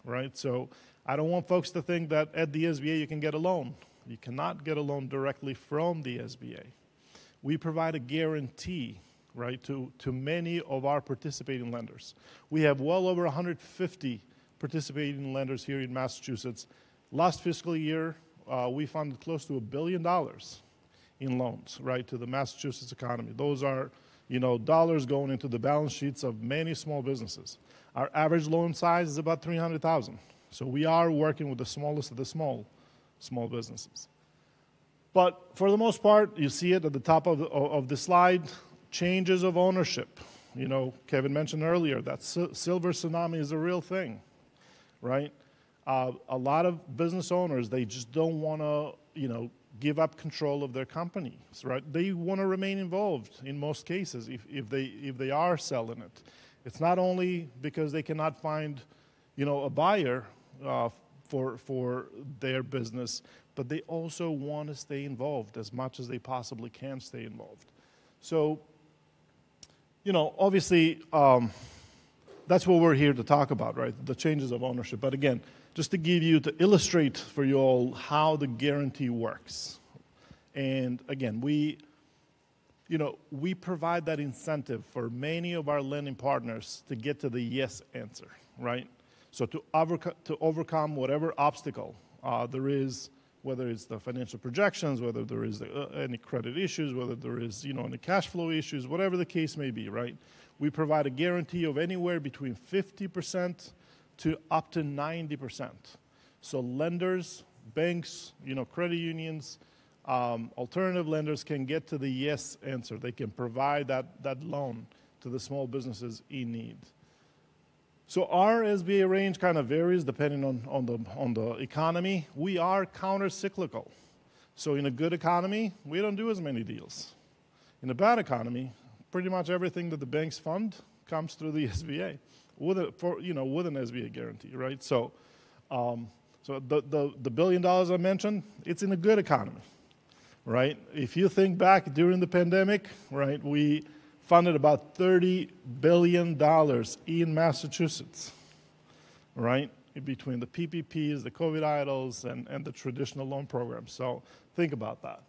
right? So I don't want folks to think that at the SBA you can get a loan. You cannot get a loan directly from the SBA. We provide a guarantee, right, to many of our participating lenders. We have well over 150 participating lenders here in Massachusetts. Last fiscal year, we funded close to $1 billion in loans, right, to the Massachusetts economy. Those are, dollars going into the balance sheets of many small businesses. Our average loan size is about $300,000. So we are working with the smallest of the small small businesses. But for the most part, you see it at the top of the slide, changes of ownership. You know, Kevin mentioned earlier that silver tsunami is a real thing, right? A lot of business owners, they just don't want to, you know, give up control of their companies, right? They want to remain involved in most cases if they are selling it. It's not only because they cannot find, you know, a buyer for their business, but they also want to stay involved as much as they possibly can stay involved. So, you know, obviously, that's what we're here to talk about, right? The changes of ownership. But again, just to illustrate for you all how the guarantee works. And again, we provide that incentive for many of our lending partners to get to the yes answer, right? So to overcome whatever obstacle there is, whether it's the financial projections, whether there is any credit issues, whether there is, you know, any cash flow issues, whatever the case may be, right? We provide a guarantee of anywhere between 50% to up to 90%. So lenders, banks, you know, credit unions, alternative lenders can get to the yes answer. They can provide that loan to the small businesses in need. So our SBA range kind of varies depending on the economy. We are counter-cyclical. So in a good economy, we don't do as many deals. In a bad economy, pretty much everything that the banks fund comes through the SBA with an SBA guarantee, right? So, the $1 billion I mentioned, it's in a good economy, right? If you think back during the pandemic, right, we funded about $30 billion in Massachusetts, right? Between the PPPs, the COVID IDLs, and the traditional loan programs. So think about that.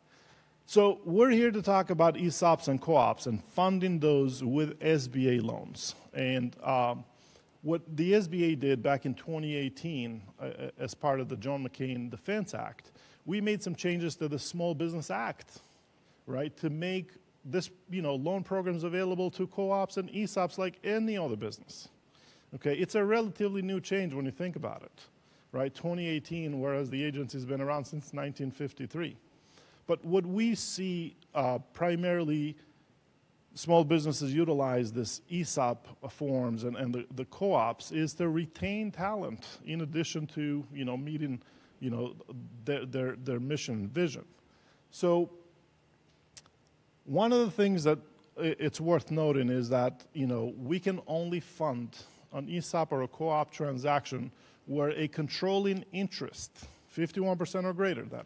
So we're here to talk about ESOPs and co-ops and funding those with SBA loans. And what the SBA did back in 2018 as part of the John McCain Defense Act, we made some changes to the Small Business Act, right, to make this, you know, loan programs available to co-ops and ESOPs like any other business. Okay, it's a relatively new change when you think about it, right? 2018, whereas the agency's been around since 1953. But what we see primarily small businesses utilize this ESOP forms and the co-ops is to retain talent in addition to, you know, meeting, you know, their mission and vision. So one of the things that it's worth noting is that, you know, we can only fund an ESOP or a co-op transaction where a controlling interest, 51% or greater that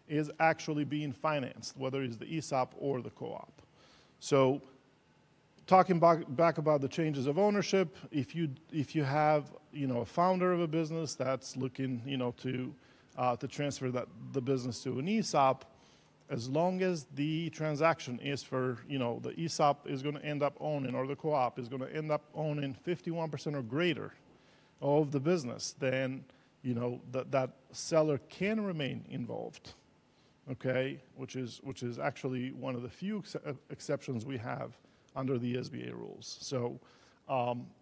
is actually being financed, whether it's the ESOP or the co-op. So talking back about the changes of ownership, if you have, you know, a founder of a business that's looking, you know, to transfer the business to an ESOP, as long as the transaction is for, you know, the ESOP is going to end up owning, or the co-op is going to end up owning 51% or greater of the business, then, you know, that seller can remain involved, okay, which is actually one of the few exceptions we have under the SBA rules. So,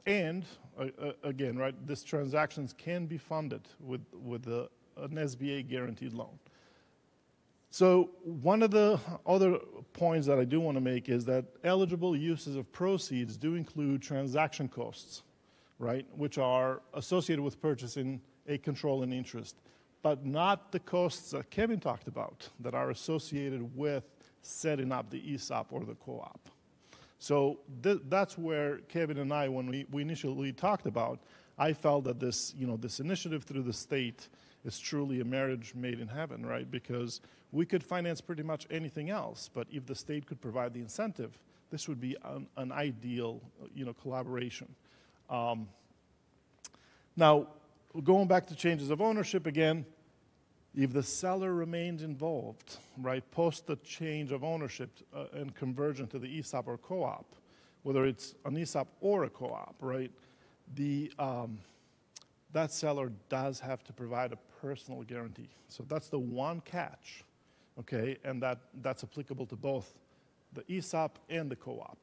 again, right, these transactions can be funded with an SBA guaranteed loan. So one of the other points that I do want to make is that eligible uses of proceeds do include transaction costs, right, which are associated with purchasing a controlling interest, but not the costs that Kevin talked about that are associated with setting up the ESOP or the co-op. So that's where Kevin and I, when we initially talked about, I felt that this, you know, this initiative through the state is truly a marriage made in heaven, right? Because we could finance pretty much anything else, but if the state could provide the incentive, this would be an ideal, you know, collaboration. Now, going back to changes of ownership again, if the seller remains involved, right, post the change of ownership and conversion to the ESOP or co-op, whether it's an ESOP or a co-op, right, that seller does have to provide a personal guarantee. So that's the one catch, okay, and that's applicable to both the ESOP and the co-op,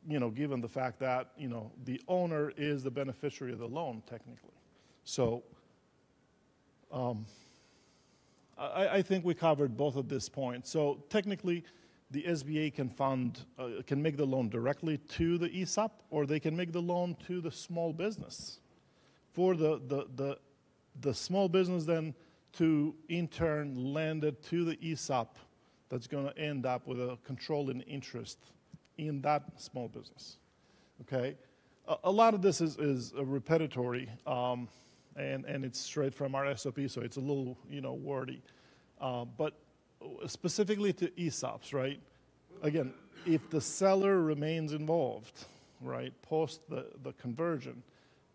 you know, given the fact that, you know, the owner is the beneficiary of the loan technically. So I think we covered both of these points. So technically, the SBA can make the loan directly to the ESOP, or they can make the loan to the small business. For the small business then to in turn lend it to the ESOP that's going to end up with a controlling interest in that small business. Okay? A lot of this is repetitory, and it's straight from our ESOP, so it's a little wordy. But specifically to ESOPs, right? Again, if the seller remains involved, right, post the conversion,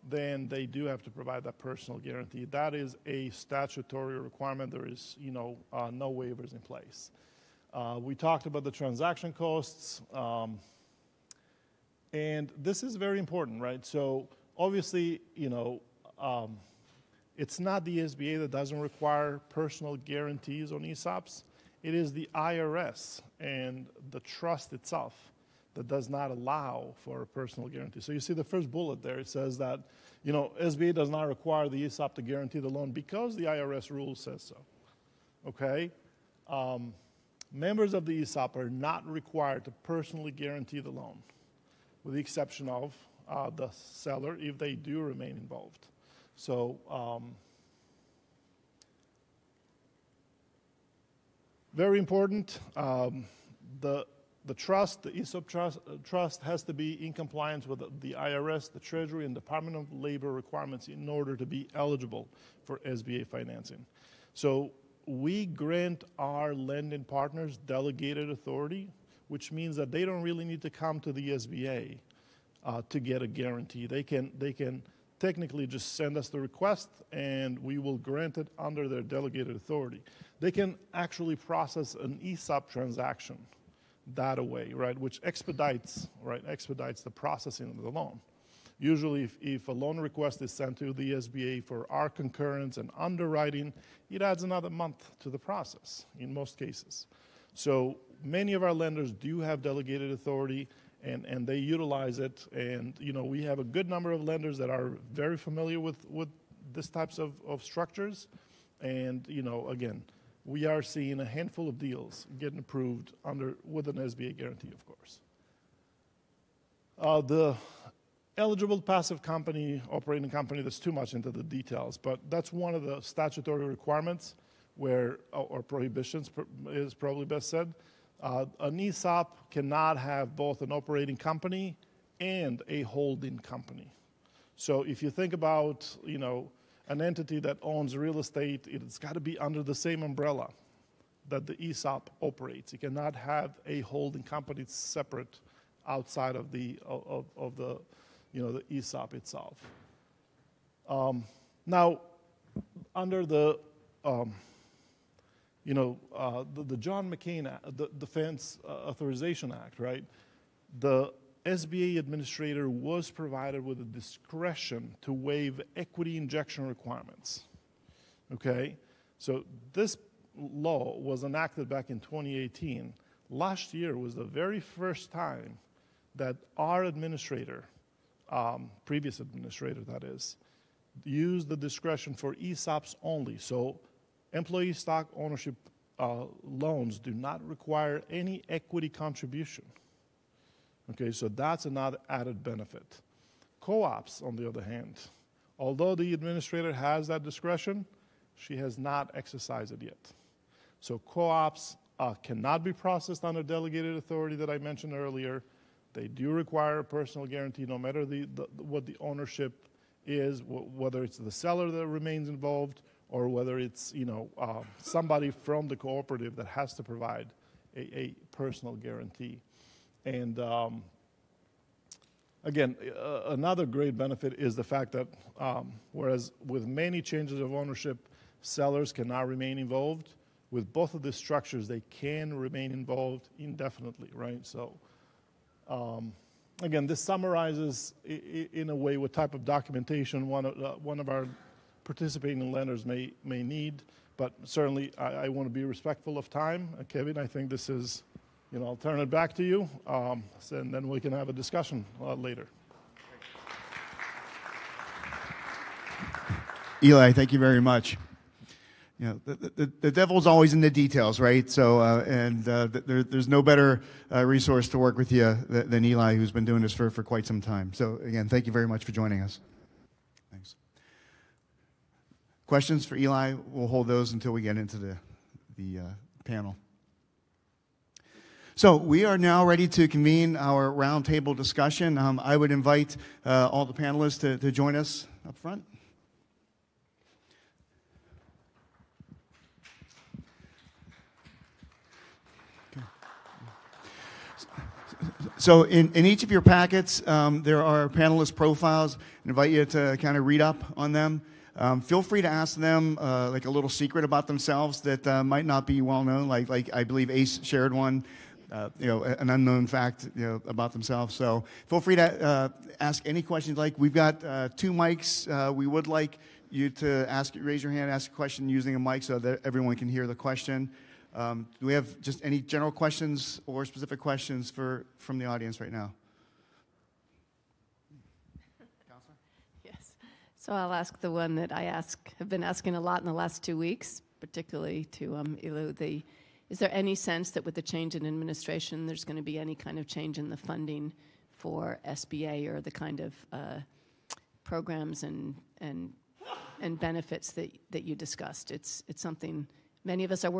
then they do have to provide that personal guarantee. That is a statutory requirement. There is no waivers in place. We talked about the transaction costs, and this is very important, right? So obviously, it's not the SBA that doesn't require personal guarantees on ESOPs. It is the IRS and the trust itself that does not allow for a personal guarantee. So you see the first bullet there. It says that, SBA does not require the ESOP to guarantee the loan because the IRS rule says so. Okay? Members of the ESOP are not required to personally guarantee the loan, with the exception of the seller if they do remain involved. So very important, the trust, the ESOP trust has to be in compliance with the IRS, the Treasury, and Department of Labor requirements in order to be eligible for SBA financing. So we grant our lending partners delegated authority, which means that they don't really need to come to the SBA to get a guarantee. They can technically just send us the request, and we will grant it under their delegated authority. They can actually process an ESOP transaction that way, right, which expedites the processing of the loan. Usually, if a loan request is sent to the SBA for our concurrence and underwriting, it adds another month to the process in most cases. So many of our lenders do have delegated authority, and they utilize it. And we have a good number of lenders that are very familiar with this types of structures. And again, we are seeing a handful of deals getting approved with an SBA guarantee, of course. The eligible passive company, operating company, that's too much into the details, but that's one of the statutory requirements or prohibitions is probably best said. An ESOP cannot have both an operating company and a holding company. So if you think about, an entity that owns real estate, it's got to be under the same umbrella that the ESOP operates. You cannot have a holding company separate outside of the ESOP itself. Now, under the John McCain the Defense Authorization Act, right? The SBA administrator was provided with a discretion to waive equity injection requirements. Okay, so this law was enacted back in 2018. Last year was the very first time that our administrator, previous administrator that is, used the discretion for ESOPs only. So employee stock ownership loans do not require any equity contribution. Okay, so that's another added benefit. Co-ops, on the other hand, although the administrator has that discretion, she has not exercised it yet. So co-ops cannot be processed under delegated authority that I mentioned earlier. They do require a personal guarantee no matter what the ownership is, whether it's the seller that remains involved or whether it's somebody from the cooperative that has to provide a personal guarantee. And again, another great benefit is the fact that whereas with many changes of ownership, sellers cannot remain involved, with both of the structures, they can remain involved indefinitely, right? So again, this summarizes in a way what type of documentation one of our participating lenders may need, but certainly I want to be respectful of time. Kevin, I think this is, I'll turn it back to you, and then we can have a discussion later. Eli, thank you very much. you know, the devil's always in the details, right? So, there's no better resource to work with you than Eli, who's been doing this for quite some time. So, again, thank you very much for joining us. Thanks. Questions for Eli? We'll hold those until we get into the panel. So we are now ready to convene our roundtable discussion. I would invite all the panelists to join us up front. So in each of your packets, there are panelist profiles. I invite you to kind of read up on them. Feel free to ask them like a little secret about themselves that might not be well known. Like I believe Ace shared one, you know, an unknown fact, you know, about themselves. So feel free to ask any questions. Like we've got 2 mics. We would like you to raise your hand, ask a question using a mic so that everyone can hear the question. Do we have just any general questions or specific questions from the audience right now? Counselor? Yes. So I'll ask the one that have been asking a lot in the last 2 weeks, particularly to Ilu. Is there any sense that with the change in administration, there's going to be any kind of change in the funding for SBA or the kind of programs and benefits that you discussed? It's something many of us are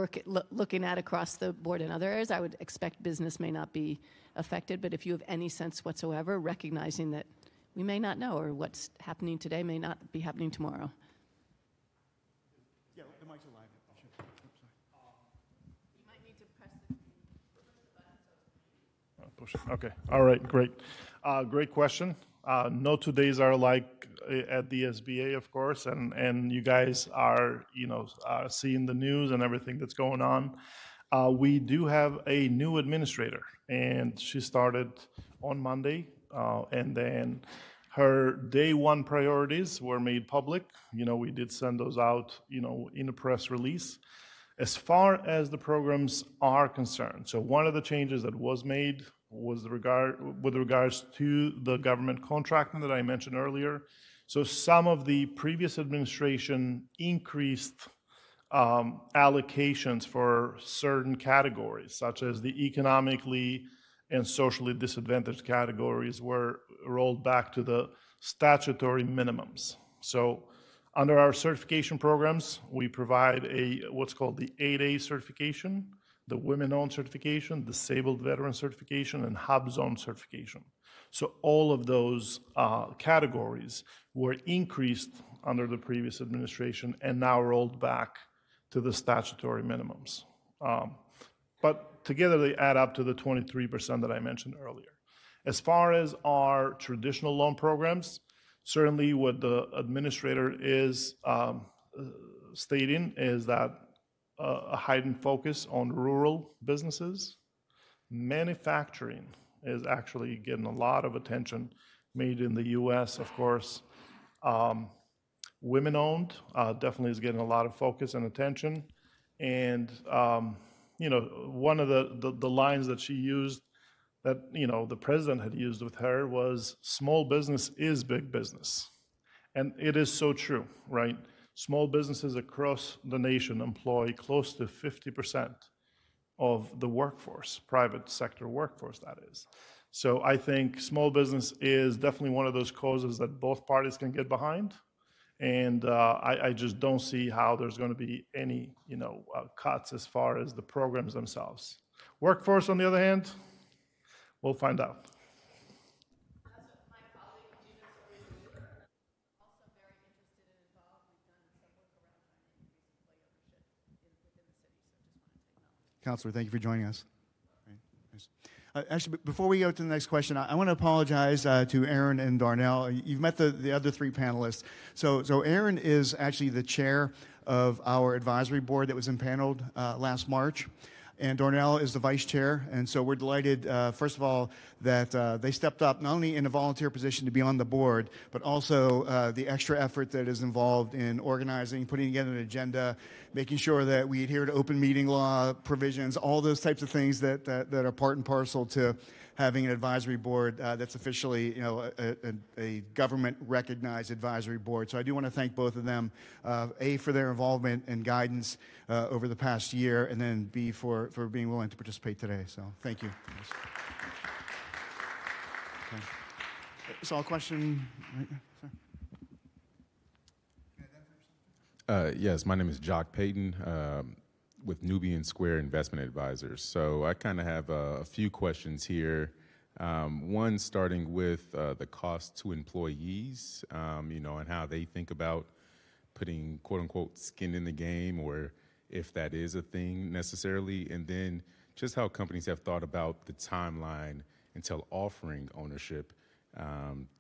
looking at across the board in other areas. I would expect business may not be affected, but if you have any sense whatsoever, recognizing that we may not know, or what's happening today may not be happening tomorrow. Yeah, the mics are live. You might need to press the button. Push it. Okay. All right. Great. Great question. No 2 days are alike at the SBA, of course, and you guys are, you know, seeing the news and everything that's going on. We do have a new administrator, and she started on Monday, and then her day 1 priorities were made public. You know, we did send those out, you know, in a press release. As far as the programs are concerned, so one of the changes that was made was with regards to the government contracting that I mentioned earlier. So some of the previous administration increased allocations for certain categories, such as the economically and socially disadvantaged categories were rolled back to the statutory minimums. So under our certification programs, we provide what's called the 8A certification, the women-owned certification, disabled veteran certification, and hub zone certification. So all of those categories were increased under the previous administration and now rolled back to the statutory minimums. But together they add up to the 23% that I mentioned earlier. As far as our traditional loan programs, certainly what the administrator is stating is that a heightened focus on rural businesses. Manufacturing is actually getting a lot of attention, made in the US, of course. Women-owned definitely is getting a lot of focus and attention. And, you know, one of the lines that she used that, you know, the president had used with her was, small business is big business. And it is so true, right? Small businesses across the nation employ close to 50% of the workforce, private sector workforce, that is. So I think small business is definitely one of those causes that both parties can get behind. And I just don't see how there's going to be any, you know, cuts as far as the programs themselves. Workforce, on the other hand, we'll find out. Counselor, thank you for joining us. Actually, before we go to the next question, I want to apologize to Aaron and Darnell. You've met the other 3 panelists. So Aaron is actually the chair of our advisory board that was impaneled last March. And Darnell is the vice chair. And so we're delighted, first of all, that they stepped up not only in a volunteer position to be on the board, but also the extra effort that is involved in organizing, putting together an agenda, making sure that we adhere to open meeting law provisions, all those types of things that are part and parcel to having an advisory board that's officially, a government-recognized advisory board. So I do want to thank both of them, A, for their involvement and guidance over the past year, and then B, for being willing to participate today. So thank you. Okay. So a question right there, sir. Yes, my name is Jock Payton with Nubian Square Investment Advisors. So I kind of have a few questions here. One starting with the cost to employees, and how they think about putting quote-unquote skin in the game, or if that is a thing necessarily, and then just how companies have thought about the timeline until offering ownership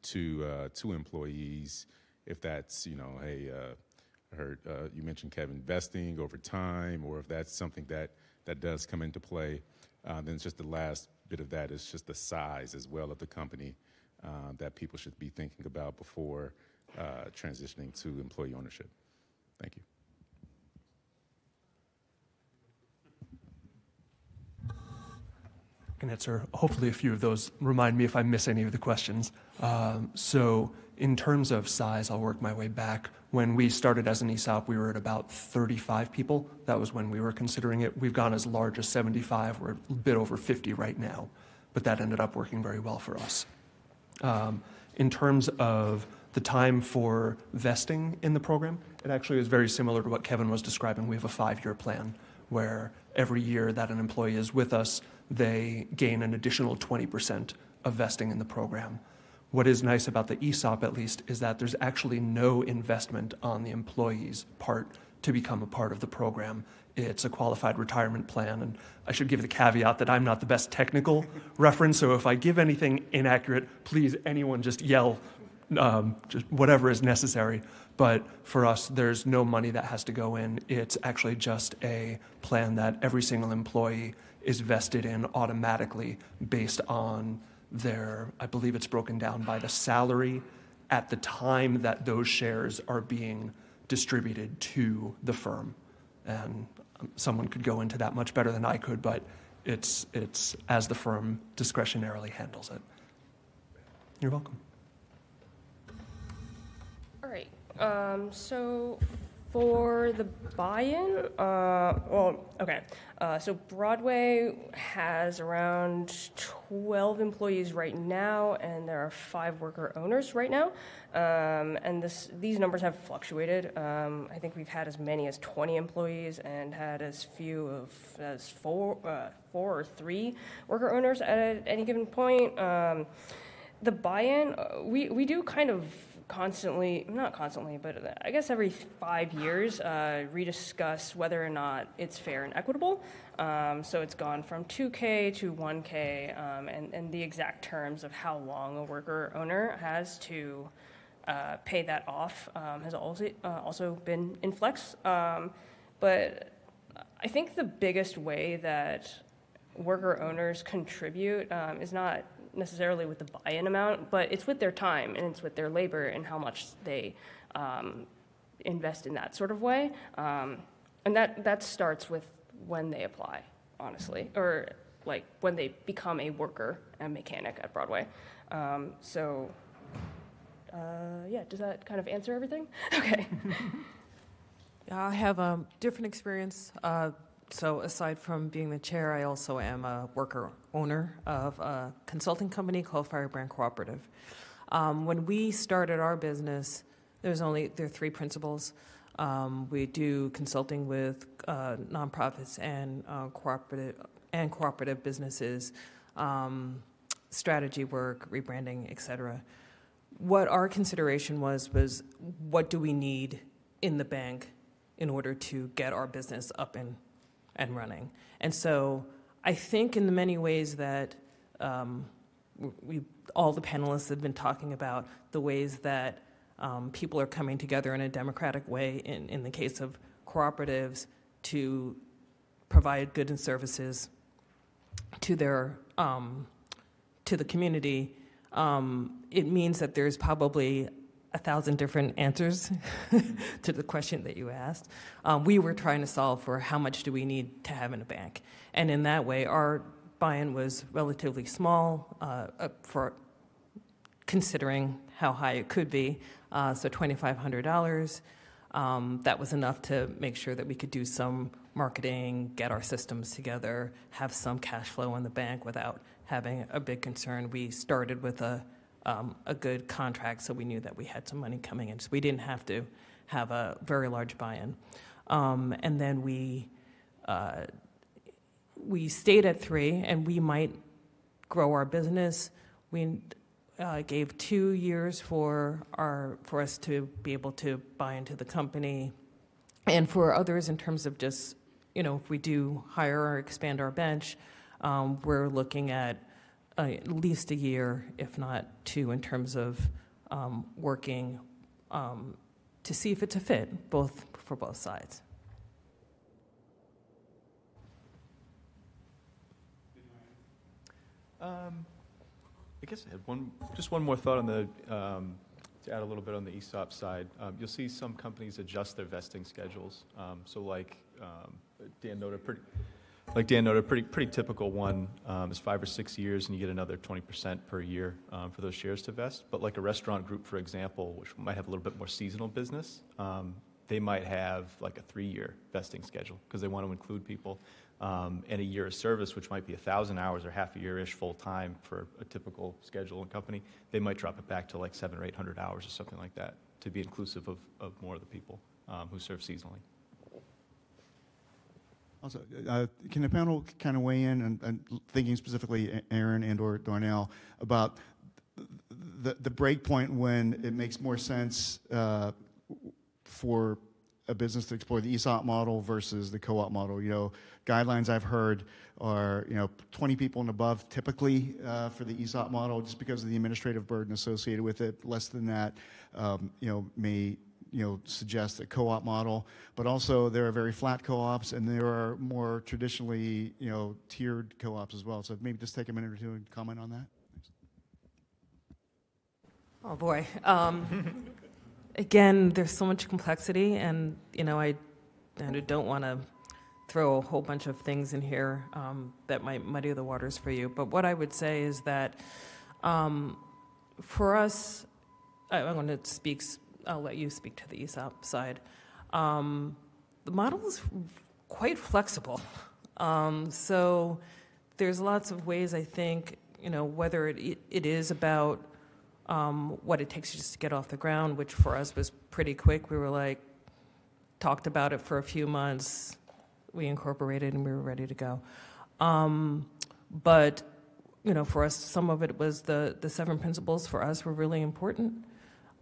to employees, if that's, hey, I heard you mentioned, Kevin, vesting over time, or if that's something that does come into play. Then just the last bit of that is just the size as well of the company that people should be thinking about before transitioning to employee ownership. Thank you. I can answer hopefully a few of those. Remind me if I miss any of the questions. So in terms of size, I'll work my way back. When we started as an ESOP, we were at about 35 people. That was when we were considering it. We've gone as large as 75. We're a bit over 50 right now, but that ended up working very well for us. In terms of the time for vesting in the program, it actually is very similar to what Kevin was describing. We have a 5-year plan where every year that an employee is with us, they gain an additional 20% of vesting in the program. What is nice about the ESOP, at least, is that there's actually no investment on the employee's part to become a part of the program. It's a qualified retirement plan, and I should give the caveat that I'm not the best technical reference, so if I give anything inaccurate, please, anyone just yell, just whatever is necessary. But for us, there's no money that has to go in. It's actually just a plan that every single employee is vested in automatically based on their, I believe it's broken down by the salary at the time that those shares are being distributed to the firm. And someone could go into that much better than I could, but it's as the firm discretionarily handles it. You're welcome. All right. So for the buy-in, so Broadway has around 12 employees right now, and there are 5 worker owners right now. And these numbers have fluctuated. I think we've had as many as 20 employees and had as few as 4 or 3 worker owners at any given point. The buy-in, we do kind of constantly, not constantly, but I guess every 5 years, rediscuss whether or not it's fair and equitable. So it's gone from 2K to 1K, and the exact terms of how long a worker owner has to pay that off has also been in flux. But I think the biggest way that worker owners contribute is not necessarily with the buy-in amount, but it's with their time and it's with their labor and how much they invest in that sort of way. And that starts with when they apply, honestly, or like when they become a worker and mechanic at Broadway. Yeah, does that kind of answer everything? Okay. Yeah, I have a different experience. So aside from being the chair, I also am a worker owner of a consulting company called Firebrand Cooperative. When we started our business, there are 3 principles. We do consulting with nonprofits and cooperative businesses, strategy work, rebranding, etc. What our consideration was what do we need in the bank in order to get our business up and running. And so I think in the many ways that all the panelists have been talking about, the ways that people are coming together in a democratic way in the case of cooperatives to provide goods and services to their to the community, it means that there's probably 1,000 different answers to the question that you asked. We were trying to solve for how much do we need to have in a bank. And in that way, our buy-in was relatively small for considering how high it could be, so $2,500. That was enough to make sure that we could do some marketing, get our systems together, have some cash flow in the bank without having a big concern. We started with a good contract, so we knew that we had some money coming in. So we didn't have to have a very large buy-in. And then we stayed at 3, and we might grow our business. We gave 2 years for us to be able to buy into the company, and for others in terms of just, if we do hire or expand our bench, we're looking at least a year, if not 2, in terms of working to see if it's a fit, for both sides. I guess I had just one more thought on the, to add a little bit on the ESOP side. You'll see some companies adjust their vesting schedules. So like Dan noted, pretty typical one is 5 or 6 years, and you get another 20% per year for those shares to vest. But like a restaurant group, for example, which might have a little bit more seasonal business, they might have like a 3-year vesting schedule because they want to include people. And a year of service, which might be 1,000 hours or half a year-ish full-time for a typical schedule and company, they might drop it back to like 700 or 800 hours or something like that to be inclusive of more of the people who serve seasonally. Also, can the panel kind of weigh in, and thinking specifically Aaron and or Darnell, about the break point when it makes more sense for a business to explore the ESOP model versus the co-op model? Guidelines I've heard are 20 people and above typically for the ESOP model, just because of the administrative burden associated with it. Less than that, may suggest a co-op model. But also there are very flat co-ops, and there are more traditionally tiered co-ops as well. So maybe just take a minute or two and comment on that. Thanks. Oh boy. Again, there's so much complexity, and I don't want to throw a whole bunch of things in here that might muddy the waters for you. But what I would say is that for us, I'm going to speak. I'll let you speak to the ESOP side. The model is quite flexible, so there's lots of ways. I think whether it is about what it takes just to get off the ground, which for us was pretty quick. We were talked about it for a few months, we incorporated, and we were ready to go. But for us, some of it was the 7 principles for us were really important.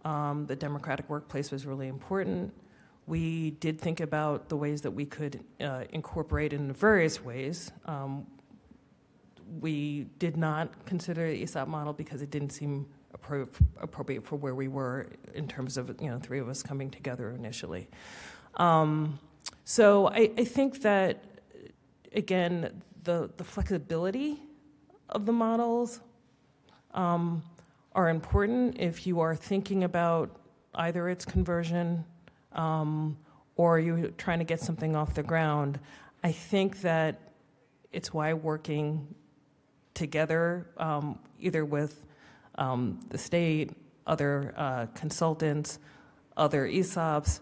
The democratic workplace was really important. We did think about the ways that we could incorporate in various ways. We did not consider the ESOP model because it didn't seem appropriate for where we were in terms of 3 of us coming together initially. So I think that, again, the flexibility of the models are important if you are thinking about either its conversion or you're trying to get something off the ground. I think that it's why working together, either with the state, other consultants, other ESOPs,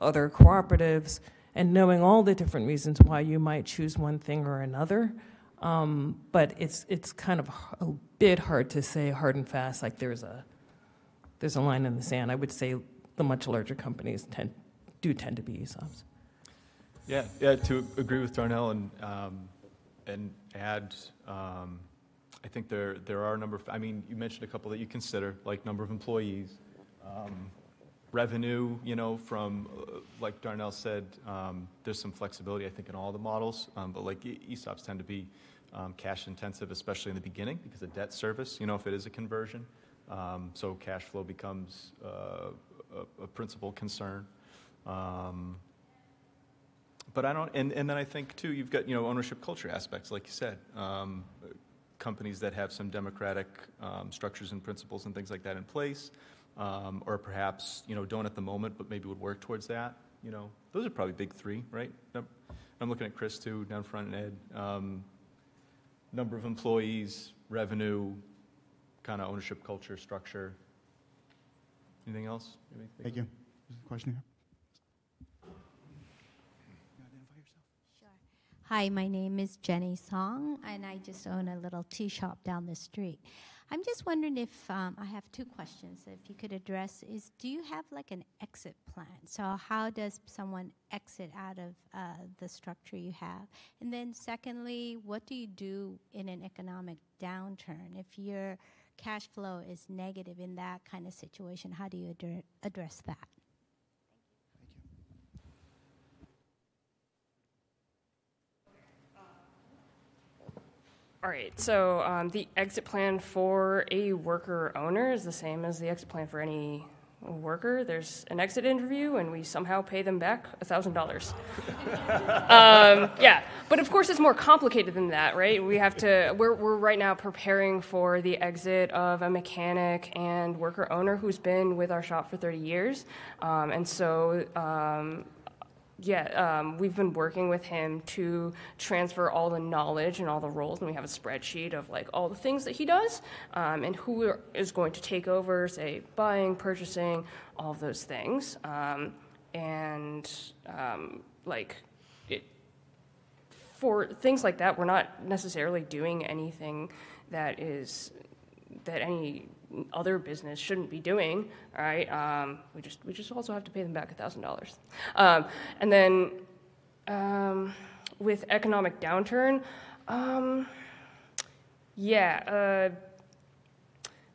other cooperatives, and knowing all the different reasons why you might choose one thing or another. But it's kind of a bit hard to say hard and fast, like there's a line in the sand. I would say the much larger companies tend to be ESOPs. Yeah, to agree with Darnell and add, I think there are a number of, you mentioned a couple that you consider, like number of employees, revenue, from, like Darnell said, there's some flexibility, I think, in all the models, but like ESOPs tend to be cash intensive, especially in the beginning because of debt service, if it is a conversion. So cash flow becomes a principal concern. But and then I think too, you've got, ownership culture aspects, like you said, companies that have some democratic structures and principles and things like that in place, or perhaps, don't at the moment, but maybe would work towards that. Those are probably big 3, right? I'm looking at Chris too, down front, and Ed. number of employees, revenue, kind of ownership culture, structure. Anything else? Thank you. Question here. Hi, my name is Jenny Song, and I just own a little tea shop down the street. I'm just wondering if, I have two questions, if you could address is, do you have like an exit plan? So how does someone exit out of the structure you have? And then secondly, what do you do in an economic downturn? If your cash flow is negative in that kind of situation, how do you address that? All right, so the exit plan for a worker owner is the same as the exit plan for any worker. There's an exit interview, and we somehow pay them back $1,000. Yeah, but of course it's more complicated than that, right? We have to. We're right now preparing for the exit of a mechanic and worker owner who's been with our shop for 30 years, and so. We've been working with him to transfer all the knowledge and all the roles, and we have a spreadsheet of like all the things that he does, and who is going to take over, say, buying, purchasing, all of those things, for things like that, we're not necessarily doing anything that any other business shouldn't be doing, all right? We just also have to pay them back $1,000. And then with economic downturn,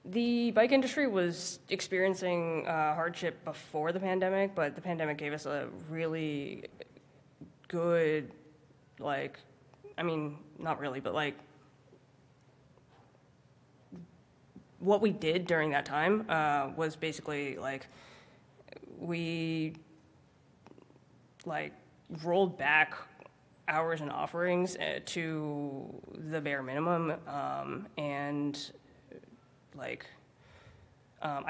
the bike industry was experiencing hardship before the pandemic, but the pandemic gave us a really good, not really, but what we did during that time was basically we rolled back hours and offerings to the bare minimum, and I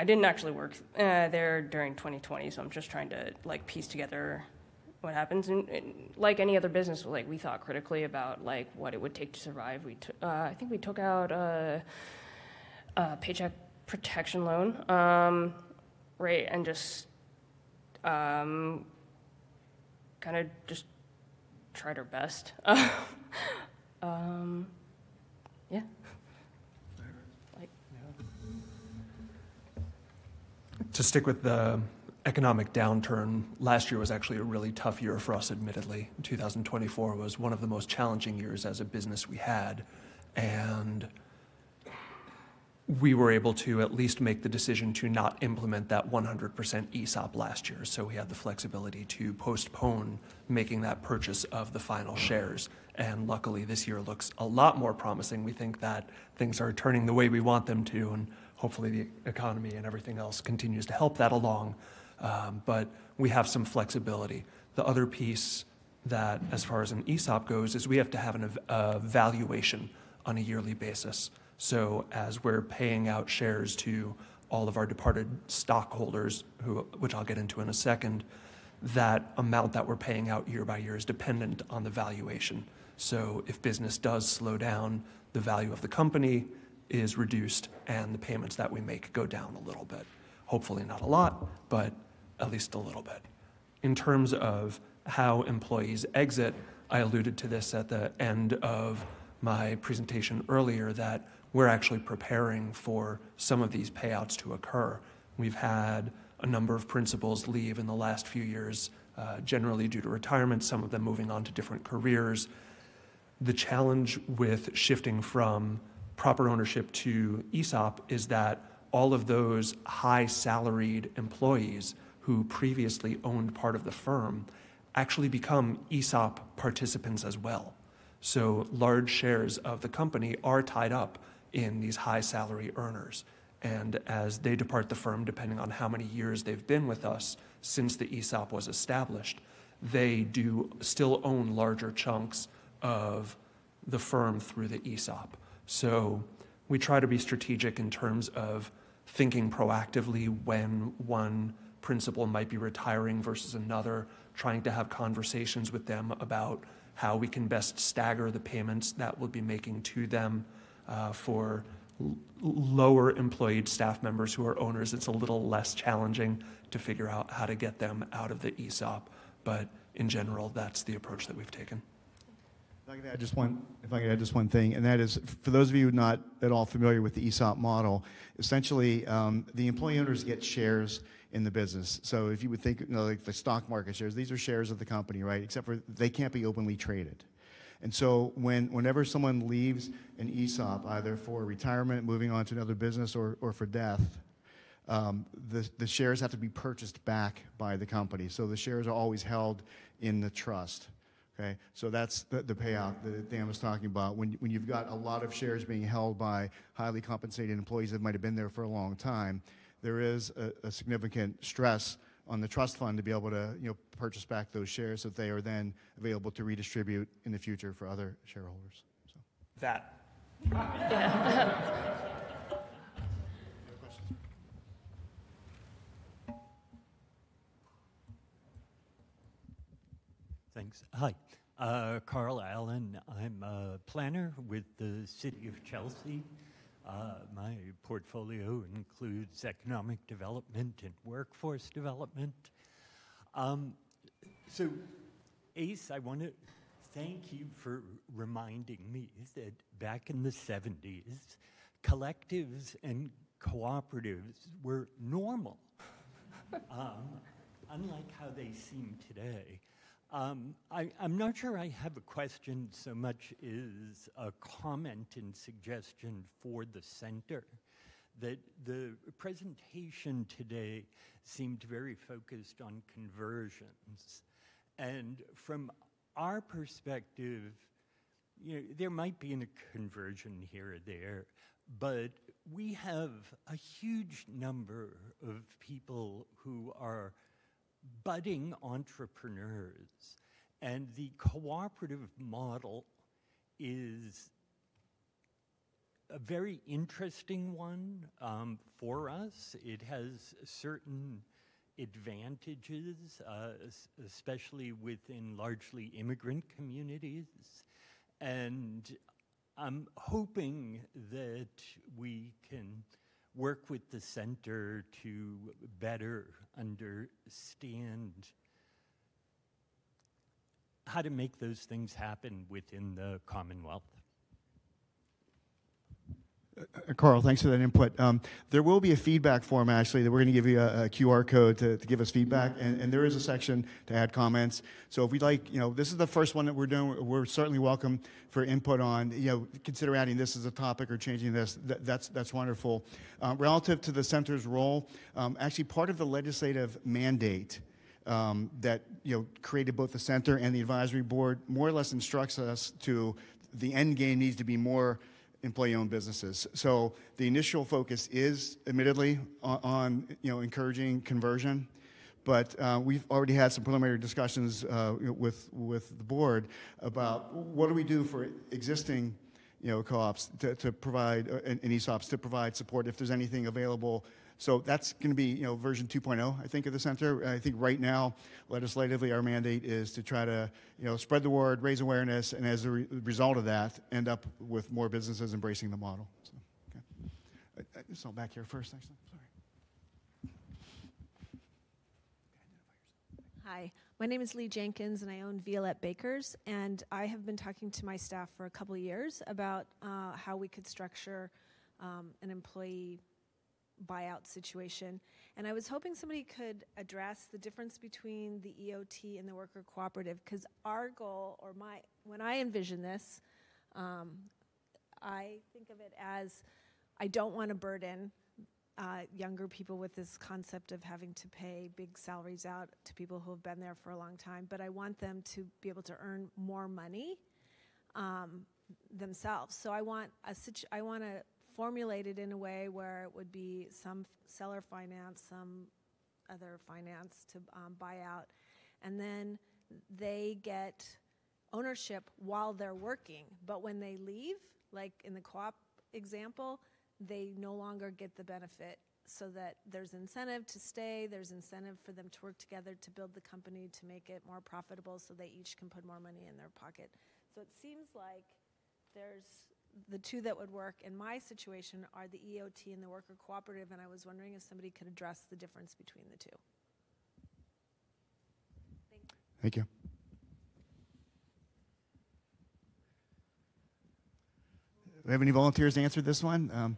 didn't actually work there during 2020, so I'm just trying to piece together what happens. And like any other business, we thought critically about what it would take to survive. I think we took out a paycheck protection loan, right, and just kind of just tried our best. Yeah. To stick with the economic downturn, last year was actually a really tough year for us, admittedly. 2024 was one of the most challenging years as a business we had, and we were able to at least make the decision to not implement that 100% ESOP last year. So we had the flexibility to postpone making that purchase of the final shares. And luckily this year looks a lot more promising. We think that things are turning the way we want them to, and hopefully the economy and everything else continues to help that along. But we have some flexibility. The other piece that, as far as an ESOP goes, is we have to have a valuation on a yearly basis. So as we're paying out shares to all of our departed stockholders, which I'll get into in a second, that amount that we're paying out year by year is dependent on the valuation. So if business does slow down, the value of the company is reduced and the payments that we make go down a little bit. Hopefully not a lot, but at least a little bit. In terms of how employees exit, I alluded to this at the end of my presentation earlier, that we're actually preparing for some of these payouts to occur. We've had a number of principals leave in the last few years, generally due to retirement, some of them moving on to different careers. The challenge with shifting from proper ownership to ESOP is that all of those high salaried employees who previously owned part of the firm actually become ESOP participants as well. So large shares of the company are tied up in these high salary earners. And as they depart the firm, depending on how many years they've been with us since the ESOP was established, they do still own larger chunks of the firm through the ESOP. So we try to be strategic in terms of thinking proactively when one principal might be retiring versus another, trying to have conversations with them about how we can best stagger the payments that we'll be making to them for lower employed staff members who are owners. It's a little less challenging to figure out how to get them out of the ESOP, but in general, that's the approach that we've taken. If I could add just one thing, and that is, for those of you not at all familiar with the ESOP model, essentially the employee owners get shares in the business. So if you would think, like the stock market shares, these are shares of the company, right? Except for they can't be openly traded. And so whenever someone leaves an ESOP, either for retirement, moving on to another business, or for death, the shares have to be purchased back by the company. So the shares are always held in the trust. Okay, so that's the payout that Dan was talking about. When you've got a lot of shares being held by highly compensated employees that might have been there for a long time, there is a significant stress on the trust fund to be able to purchase back those shares so that they are then available to redistribute in the future for other shareholders. So. That. Thanks. Hi, Carl Allen. I'm a planner with the City of Chelsea. My portfolio includes economic development and workforce development. So, Ace, I want to thank you for reminding me that back in the 70s, collectives and cooperatives were normal, unlike how they seem today. I'm not sure I have a question so much as a comment and suggestion for the center. That the presentation today seemed very focused on conversions. And from our perspective, there might be a conversion here or there, but we have a huge number of people who are budding entrepreneurs, and the cooperative model is a very interesting one for us. It has certain advantages, especially within largely immigrant communities, and I'm hoping that we can work with the center to better understand how to make those things happen within the Commonwealth. Carl, thanks for that input. There will be a feedback form, actually, that we're going to give you a QR code to give us feedback, and there is a section to add comments. So if we'd like, this is the first one that we're doing. We're certainly welcome for input on, consider adding this as a topic or changing this. That's wonderful. Relative to the center's role, actually part of the legislative mandate that created both the center and the advisory board more or less instructs us to the end game needs to be more employee-owned businesses. So the initial focus is admittedly on encouraging conversion, but we've already had some preliminary discussions with the board about what do we do for existing co-ops to provide and ESOPs to provide support if there's anything available. So that's going to be version 2.0, I think, of the center. I think right now, legislatively, our mandate is to try to spread the word, raise awareness, and as a result of that, end up with more businesses embracing the model. So, okay. So back here first, actually. Sorry. Hi, my name is Lee Jenkins, and I own Violette Bakers, and I have been talking to my staff for a couple of years about how we could structure an employee buyout situation, and I was hoping somebody could address the difference between the EOT and the worker cooperative, because our goal, or when I envision this, I think of it as I don't want to burden younger people with this concept of having to pay big salaries out to people who have been there for a long time, but I want them to be able to earn more money themselves. So I want to formulate it in a way where it would be some seller finance, some other finance to buy out, and then they get ownership while they're working. But when they leave, like in the co-op example, they no longer get the benefit so that there's incentive to stay, there's incentive for them to work together to build the company, to make it more profitable so they each can put more money in their pocket. So it seems like there's the two that would work in my situation are the EOT and the worker cooperative, and I was wondering if somebody could address the difference between the two. Thank you. Do we have any volunteers to answer this one?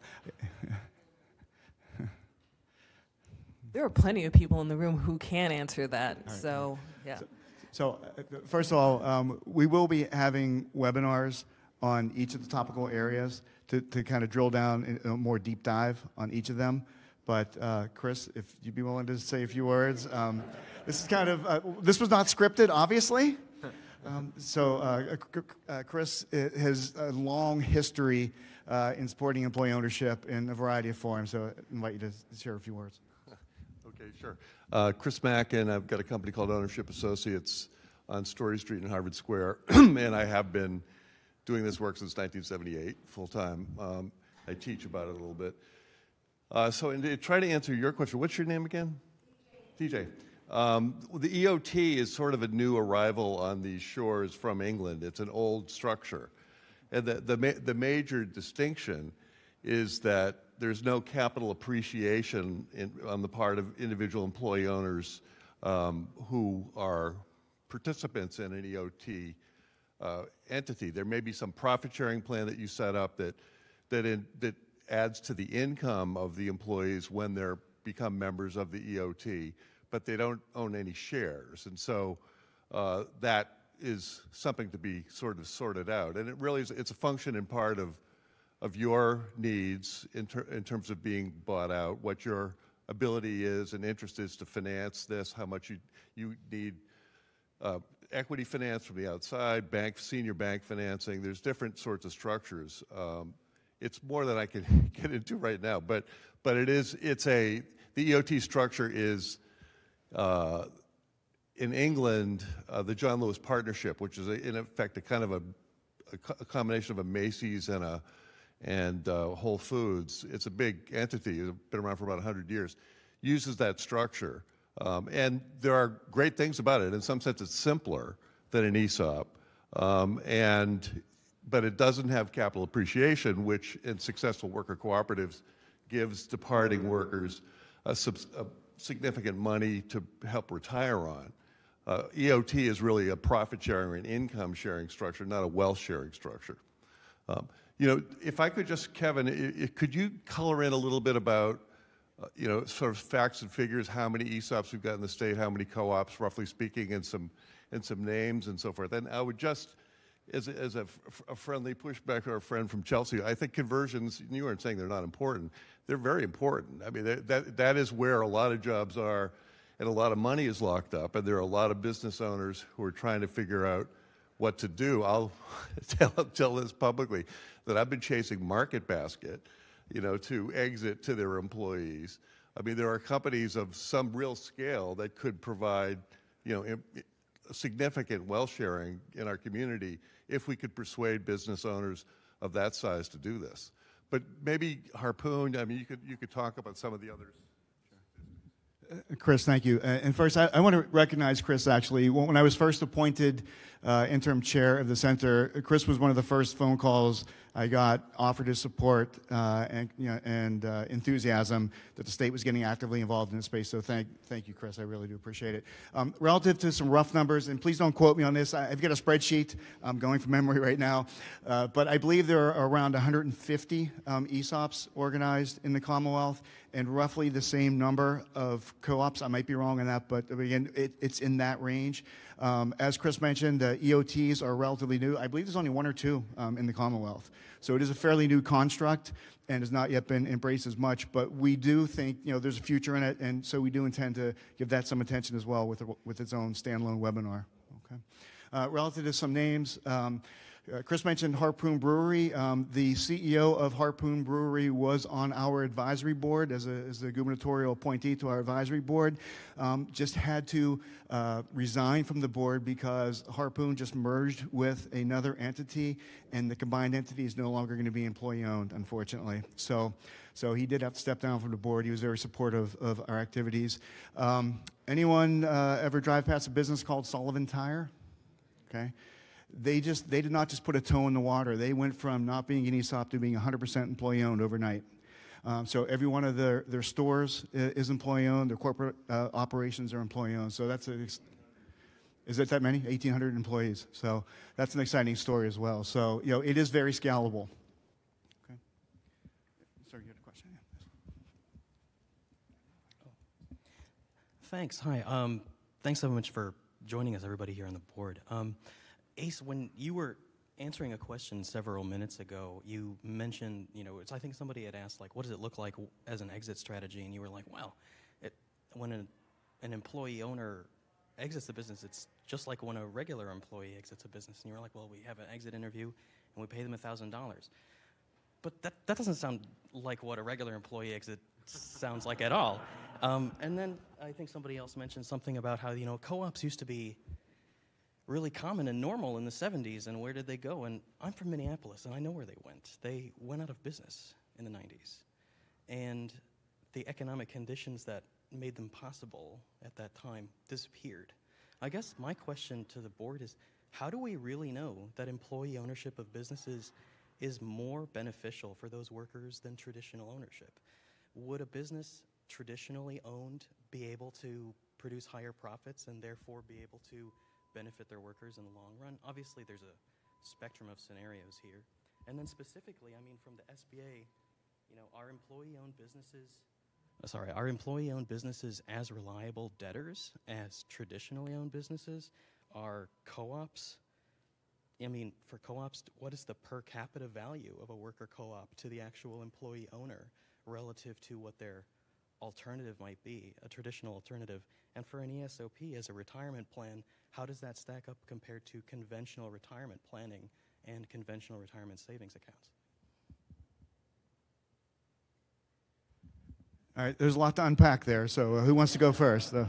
There are plenty of people in the room who can answer that. Right. So, yeah. So first of all, we will be having webinars on each of the topical areas to kind of drill down in a more deep dive on each of them. But Chris, if you'd be willing to say a few words. This is kind of, this was not scripted, obviously. Chris has a long history in supporting employee ownership in a variety of forms, so I invite you to share a few words. Okay, sure. Chris Mack, and I've got a company called Ownership Associates on Story Street in Harvard Square, and I have been doing this work since 1978, full-time. I teach about it a little bit. So to try to answer your question, what's your name again? DJ. The EOT is sort of a new arrival on these shores from England. It's an old structure. And the major distinction is that there's no capital appreciation on the part of individual employee owners who are participants in an EOT entity. There may be some profit-sharing plan that you set up that adds to the income of the employees when they become members of the EOT, but they don't own any shares. And so that is something to be sort of sorted out. And it really is, it's a function in part of your needs in terms of being bought out, what your ability is and interest is to finance this, how much you need equity finance from the outside, senior bank financing. There's different sorts of structures. It's more than I can get into right now, but the EOT structure is in England, the John Lewis Partnership, which is in effect a kind of a combination of a Macy's and Whole Foods. It's a big entity. It's been around for about 100 years. Uses that structure, and there are great things about it. In some sense, it's simpler than an ESOP, but it doesn't have capital appreciation, which in successful worker cooperatives gives departing workers significant money to help retire on. EOT is really a profit-sharing or an income-sharing structure, not a wealth-sharing structure. If I could just, Kevin, could you color in a little bit about, sort of facts and figures, how many ESOPs we've got in the state, how many co-ops, roughly speaking, and some names and so forth. And I would just, as a friendly pushback to our friend from Chelsea, I think conversions, you weren't saying they're not important, they're very important. I mean, that is where a lot of jobs are, and a lot of money is locked up, and there are a lot of business owners who are trying to figure out what to do. I'll tell this publicly, that I've been chasing Market Basket, to exit to their employees. I mean, there are companies of some real scale that could provide, significant wealth sharing in our community if we could persuade business owners of that size to do this. But maybe Harpoon, I mean, you could talk about some of the others. Chris, thank you. And first, I want to recognize Chris, actually. When I was first appointed interim chair of the center, Chris was one of the first phone calls I got, offered his support and enthusiasm that the state was getting actively involved in this space. So thank you, Chris. I really do appreciate it. Relative to some rough numbers, and please don't quote me on this. I've got a spreadsheet. I'm going from memory right now. But I believe there are around 150 ESOPs organized in the Commonwealth, and roughly the same number of co-ops. I might be wrong on that, but again, it's in that range. As Chris mentioned, EOTs are relatively new. I believe there's only one or two in the Commonwealth. So it is a fairly new construct and has not yet been embraced as much, but we do think there's a future in it, and so we do intend to give that some attention as well with its own standalone webinar. Okay. Relative to some names, Chris mentioned Harpoon Brewery. The CEO of Harpoon Brewery was on our advisory board as a gubernatorial appointee to our advisory board. Just had to resign from the board because Harpoon just merged with another entity, and the combined entity is no longer going to be employee-owned, unfortunately. So he did have to step down from the board. He was very supportive of our activities. Anyone ever drive past a business called Sullivan Tire? Okay. They did not just put a toe in the water. They went from not being an ESOP to being 100% employee-owned overnight. So every one of their stores is employee-owned. Their corporate operations are employee-owned. So is it that many? 1,800 employees. So that's an exciting story as well. So, it is very scalable. Okay. Sorry, you had a question? Yeah. Thanks. Hi. Thanks so much for joining us, everybody here on the board. Ace, when you were answering a question several minutes ago, you mentioned, I think somebody had asked, what does it look like as an exit strategy? And you were like, well, when an employee owner exits the business, it's just like when a regular employee exits a business. And you were like, well, we have an exit interview and we pay them $1,000. But that doesn't sound like what a regular employee exit sounds like at all. And then I think somebody else mentioned something about how, co-ops used to be really common and normal in the 70s, and where did they go? And I'm from Minneapolis, and I know where they went. They went out of business in the 90s. And the economic conditions that made them possible at that time disappeared. I guess my question to the board is, how do we really know that employee ownership of businesses is more beneficial for those workers than traditional ownership? Would a business traditionally owned be able to produce higher profits and therefore be able to benefit their workers in the long run? Obviously, there's a spectrum of scenarios here. And then specifically, from the SBA, are employee-owned businesses as reliable debtors as traditionally owned businesses? Are co-ops, for co-ops, what is the per capita value of a worker co-op to the actual employee owner relative to what their alternative might be, a traditional alternative? And for an ESOP as a retirement plan, how does that stack up compared to conventional retirement planning and conventional retirement savings accounts? All right, there's a lot to unpack there, so who wants to go first? You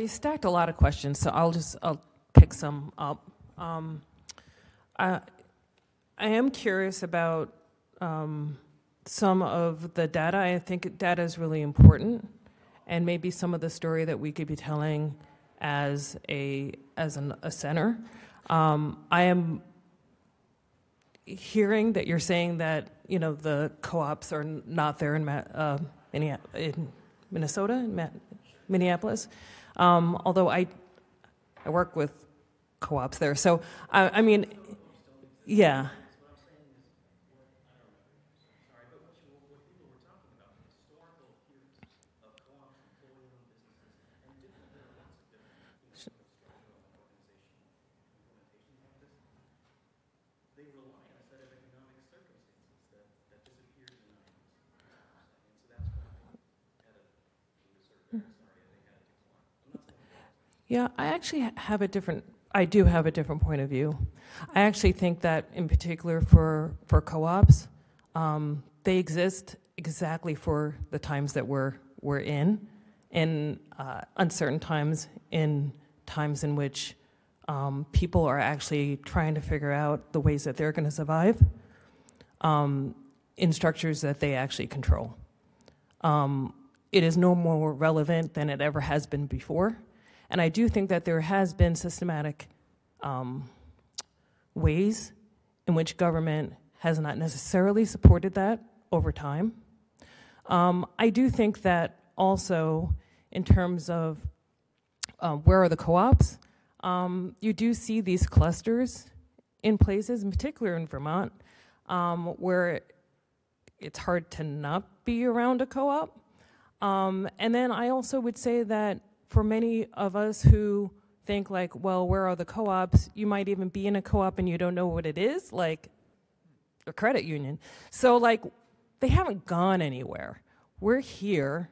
stacked a lot of questions, so I'll pick some up. I am curious about some of the data. I think data is really important, and maybe some of the story that we could be telling as a center. I am hearing that you're saying that the co-ops are not there in Minnesota, in Minneapolis. Although I work with co-ops there, so yeah. Yeah, I do have a different point of view. I actually think that in particular for co-ops, they exist exactly for the times that we're in uncertain times, in times in which people are actually trying to figure out the ways that they're going to survive in structures that they actually control. It is no more relevant than it ever has been before. And I do think that there has been systematic ways in which government has not necessarily supported that over time. I do think that also in terms of where are the co-ops, you do see these clusters in places, in particular in Vermont, where it's hard to not be around a co-op. And then I also would say that for many of us who think well, where are the co-ops? You might even be in a co-op and you don't know what it is, like a credit union. So they haven't gone anywhere. We're here.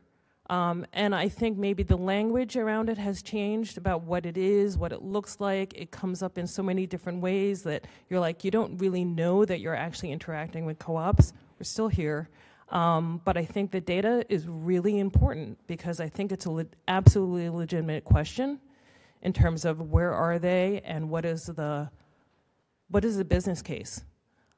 And I think maybe the language around it has changed about what it is, what it looks like. It comes up in so many different ways that you're like, you don't really know that you're actually interacting with co-ops. We're still here. But I think the data is really important because I think it's an absolutely legitimate question in terms of where are they and what is the business case.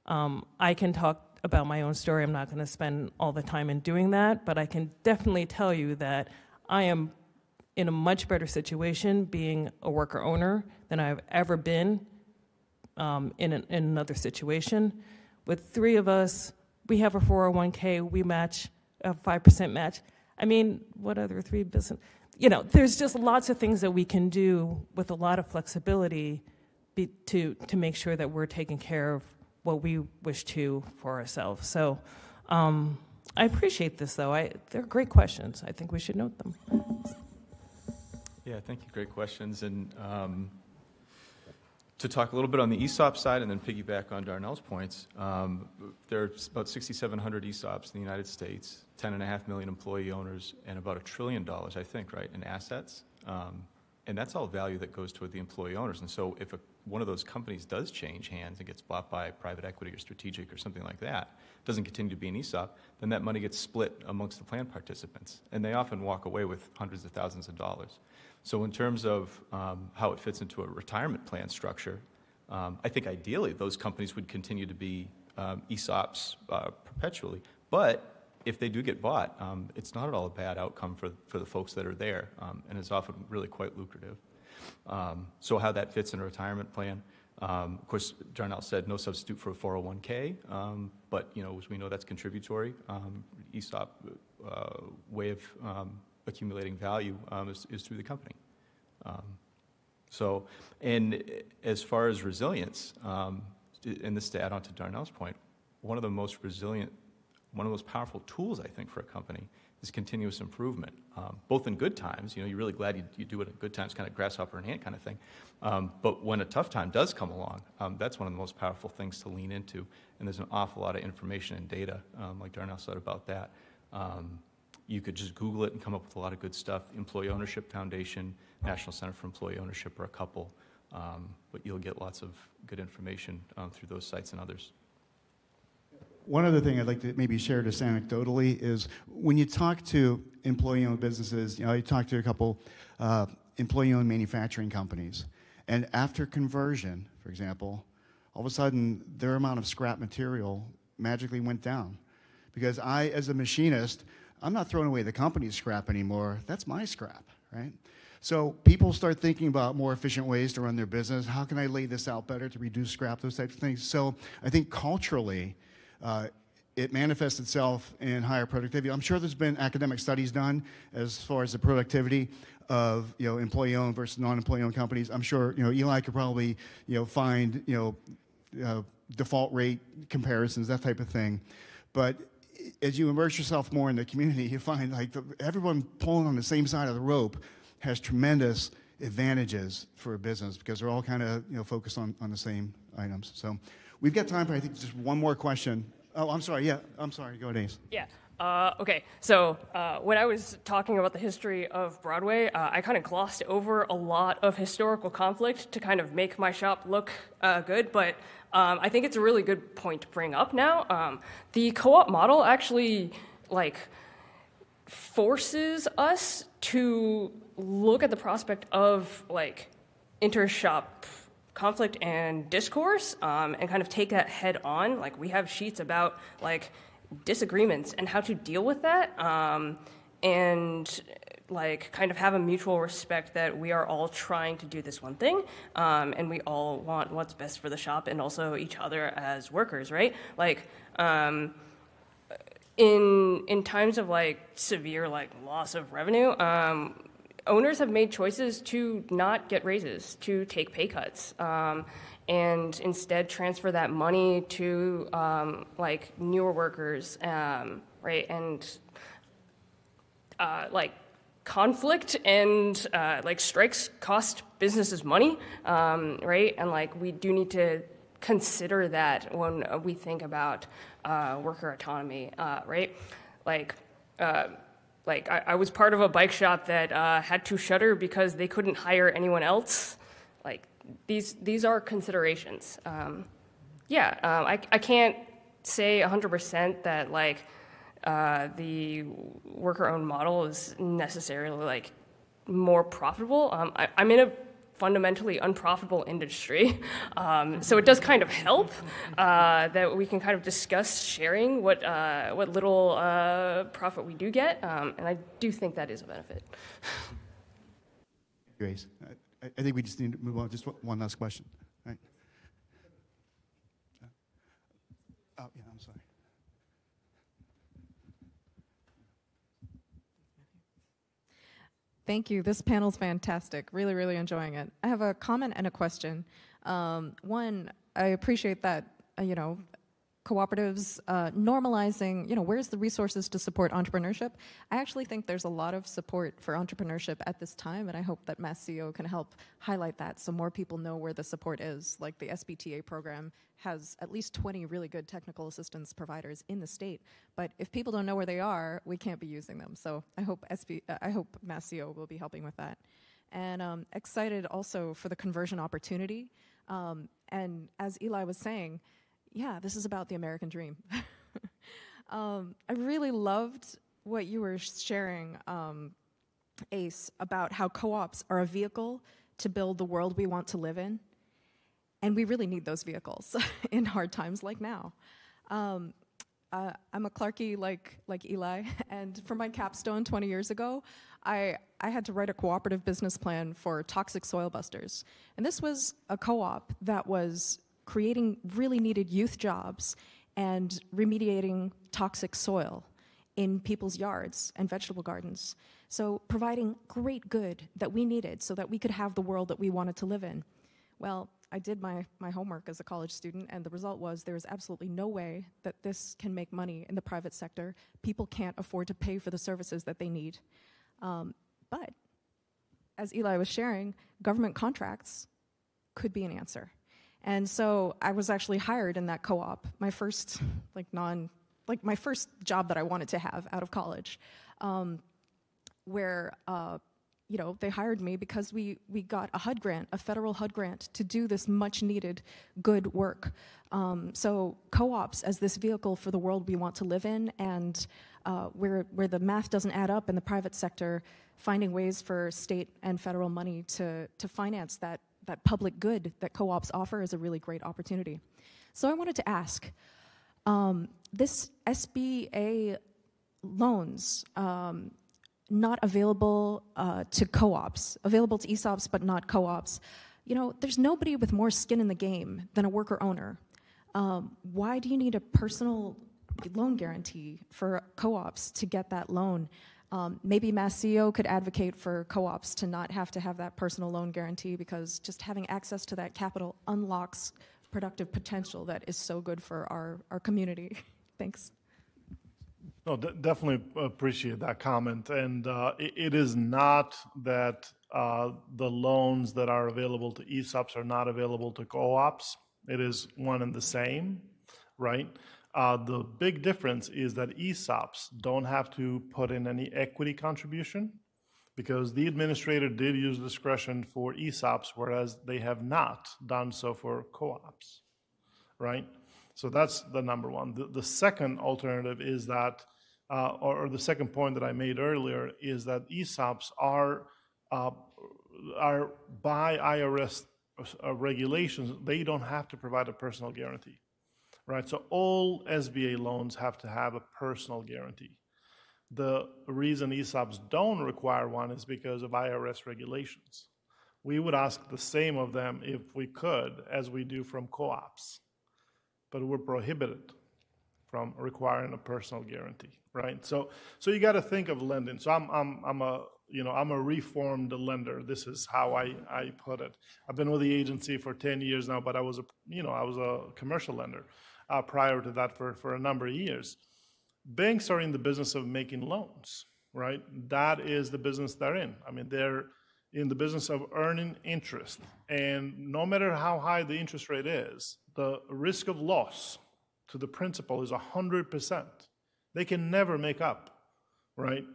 I can talk about my own story. I'm not going to spend all the time in doing that, but I can definitely tell you that I am in a much better situation being a worker owner than I've ever been in another situation. With 3 of us, we have a 401k, we match a 5% match. I mean, what other 3 business? You know, there's just lots of things that we can do with a lot of flexibility to make sure that we're taking care of what we wish to for ourselves. So I appreciate this, though. They're great questions. I think we should note them. Yeah, thank you. Great questions. And to talk a little bit on the ESOP side and then piggyback on Darnell's points, there are about 6,700 ESOPs in the United States, 10.5 million employee owners, and about $1 trillion, I think, right, in assets. And that's all value that goes toward the employee owners. And so if one of those companies does change hands and gets bought by private equity or strategic or something like that, doesn't continue to be an ESOP, then that money gets split amongst the plan participants. And they often walk away with hundreds of thousands of dollars. So in terms of how it fits into a retirement plan structure, I think ideally those companies would continue to be ESOPs perpetually. But if they do get bought, it's not at all a bad outcome for the folks that are there, and it's often really quite lucrative. So how that fits in a retirement plan, of course, Darnell said no substitute for a 401k, but as we know, that's contributory. ESOP way of accumulating value is through the company. And as far as resilience, and this to add on to Darnell's point, one of the most powerful tools, I think, for a company is continuous improvement, both in good times. You're really glad you do it in good times, kind of grasshopper and ant kind of thing. But when a tough time does come along, that's one of the most powerful things to lean into. And there's an awful lot of information and data, like Darnell said about that. You could just Google it and come up with a lot of good stuff. Employee Ownership Foundation, National Center for Employee Ownership are a couple. But you'll get lots of good information through those sites and others. One other thing I'd like to maybe share just anecdotally is when you talk to employee-owned businesses, you talk to a couple employee-owned manufacturing companies, and after conversion, for example, all of a sudden their amount of scrap material magically went down. Because I, as a machinist, I'm not throwing away the company's scrap anymore. That's my scrap, right? So people start thinking about more efficient ways to run their business. How can I lay this out better to reduce scrap, those types of things. So I think culturally, it manifests itself in higher productivity. I'm sure there's been academic studies done as far as the productivity of employee-owned versus non-employee-owned companies. I'm sure Eli could probably find default rate comparisons, that type of thing. But as you immerse yourself more in the community, you find like everyone pulling on the same side of the rope has tremendous advantages for a business because they're all kind of focused on the same items. So we've got time for I think just one more question. Oh, I'm sorry. Yeah, I'm sorry. Go ahead, Ace. Yeah. Okay. So when I was talking about the history of Broadway, I kind of glossed over a lot of historical conflict to kind of make my shop look good, but I think it's a really good point to bring up now. The co-op model actually forces us to look at the prospect of inter-shop conflict and discourse and kind of take that head on. We have sheets about disagreements and how to deal with that and kind of have a mutual respect that we are all trying to do this one thing and we all want what's best for the shop and also each other as workers, right? In times of severe loss of revenue, owners have made choices to not get raises, to take pay cuts, and instead transfer that money to newer workers, right? And conflict and strikes cost businesses money, right? And we do need to consider that when we think about worker autonomy, right? Like, I was part of a bike shop that had to shutter because they couldn't hire anyone else. Like, these are considerations. I can't say 100% that, like, the worker-owned model is necessarily, like, more profitable. I'm in a fundamentally unprofitable industry, so it does kind of help that we can kind of discuss sharing what little profit we do get, and I do think that is a benefit. Grace, I think we just need to move on. Just one last question. All right. Oh, yeah, I'm sorry. Thank you. This panel's fantastic. Really, really enjoying it. I have a comment and a question. One, I appreciate that, cooperatives normalizing, where's the resources to support entrepreneurship? I actually think there's a lot of support for entrepreneurship at this time, and I hope that MassCEO can help highlight that so more people know where the support is. Like the SBTA program has at least 20 really good technical assistance providers in the state, but if people don't know where they are, we can't be using them. So I hope MassCEO will be helping with that. And excited also for the conversion opportunity. And as Eli was saying, yeah, this is about the American dream. I really loved what you were sharing, Ace, about how co-ops are a vehicle to build the world we want to live in. And we really need those vehicles in hard times like now. I'm a Clarkie like Eli, and for my capstone 20 years ago, I had to write a cooperative business plan for toxic soil busters. And this was a co-op that was creating really needed youth jobs and remediating toxic soil in people's yards and vegetable gardens. So providing great good that we needed so that we could have the world that we wanted to live in. Well, I did my homework as a college student, and the result was there is absolutely no way that this can make money in the private sector. People can't afford to pay for the services that they need. But as Eli was sharing, government contracts could be an answer. And so I was actually hired in that co-op, my first my first job that I wanted to have out of college, where they hired me because we got a HUD grant, a federal HUD grant, to do this much needed good work. So co-ops as this vehicle for the world we want to live in, and where the math doesn't add up in the private sector, finding ways for state and federal money to finance that public good that co-ops offer is a really great opportunity. So I wanted to ask, this SBA loans, not available to co-ops, available to ESOPs but not co-ops. There's nobody with more skin in the game than a worker owner. Why do you need a personal loan guarantee for co-ops to get that loan? Maybe MassCEO could advocate for co-ops to not have to have that personal loan guarantee, because just having access to that capital unlocks productive potential that is so good for our community. Thanks. No, definitely appreciate that comment. And it is not that the loans that are available to ESOPs are not available to co-ops. It is one and the same, right? The big difference is that ESOPs don't have to put in any equity contribution, because the administrator did use discretion for ESOPs, whereas they have not done so for co-ops, right? So that's the number one. The second alternative is that, or the second point that I made earlier, is that ESOPs are by IRS regulations, they don't have to provide a personal guarantee. Right, so all SBA loans have to have a personal guarantee. The reason ESOPs don't require one is because of IRS regulations. We would ask the same of them if we could, as we do from co-ops, but we're prohibited from requiring a personal guarantee, right? So you got to think of lending. So I'm a reformed lender. This is how I put it. I've been with the agency for 10 years now, but I was a commercial lender. Prior to that for a number of years. Banks are in the business of making loans, right? That is the business they're in. I mean, they're in the business of earning interest. And no matter how high the interest rate is, the risk of loss to the principal is 100%. They can never make up, right?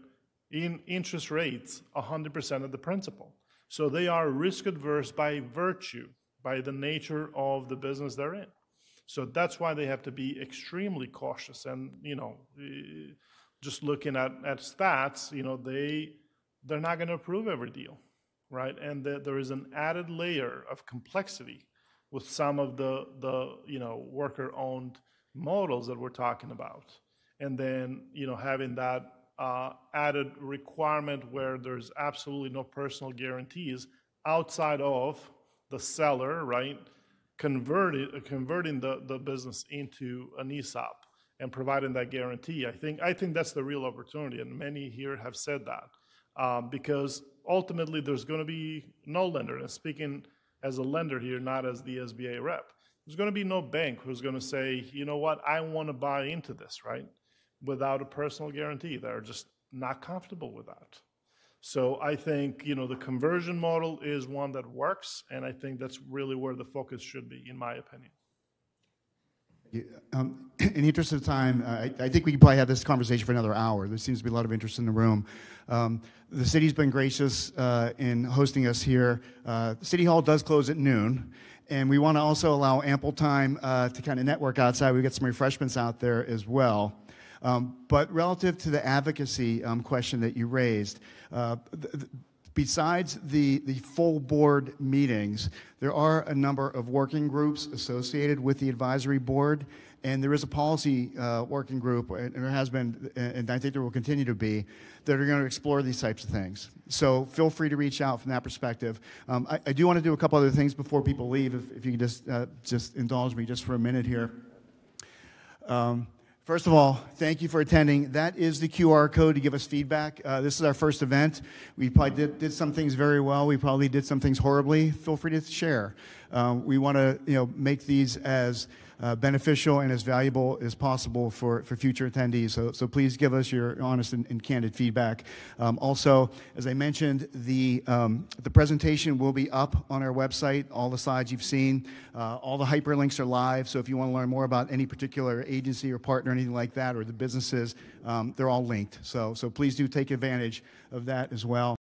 in interest rates 100% of the principal. So they are risk adverse by virtue, by the nature of the business they're in. So that's why they have to be extremely cautious. And, just looking at stats, they're not going to approve every deal, right? And there is an added layer of complexity with some of the worker-owned models that we're talking about. And then, having that added requirement where there's absolutely no personal guarantees outside of the seller, right? Converting the business into an ESOP and providing that guarantee. I think that's the real opportunity, and many here have said that, because ultimately there's going to be no lender, and speaking as a lender here, not as the SBA rep, there's going to be no bank who's going to say, you know what, I want to buy into this, right? Without a personal guarantee. They're just not comfortable with that. So I think, the conversion model is one that works, and I think that's really where the focus should be, in my opinion. In the interest of time, I think we can probably have this conversation for another hour. There seems to be a lot of interest in the room. The city's been gracious in hosting us here. City Hall does close at noon, and we want to also allow ample time to kind of network outside. We've got some refreshments out there as well. But relative to the advocacy question that you raised, besides the full board meetings, there are a number of working groups associated with the advisory board, and there is a policy working group, and there has been, and I think there will continue to be, that are going to explore these types of things. So feel free to reach out from that perspective. I do want to do a couple other things before people leave, if you could just indulge me just for a minute here. First of all, thank you for attending. That is the QR code to give us feedback. This is our first event. We probably did some things very well. We probably did some things horribly. Feel free to share. We want to make these as beneficial and as valuable as possible for future attendees. So please give us your honest and candid feedback. Also, as I mentioned, the presentation will be up on our website. All the slides you've seen, all the hyperlinks are live. So if you want to learn more about any particular agency or partner, anything like that, or the businesses, they're all linked. So please do take advantage of that as well.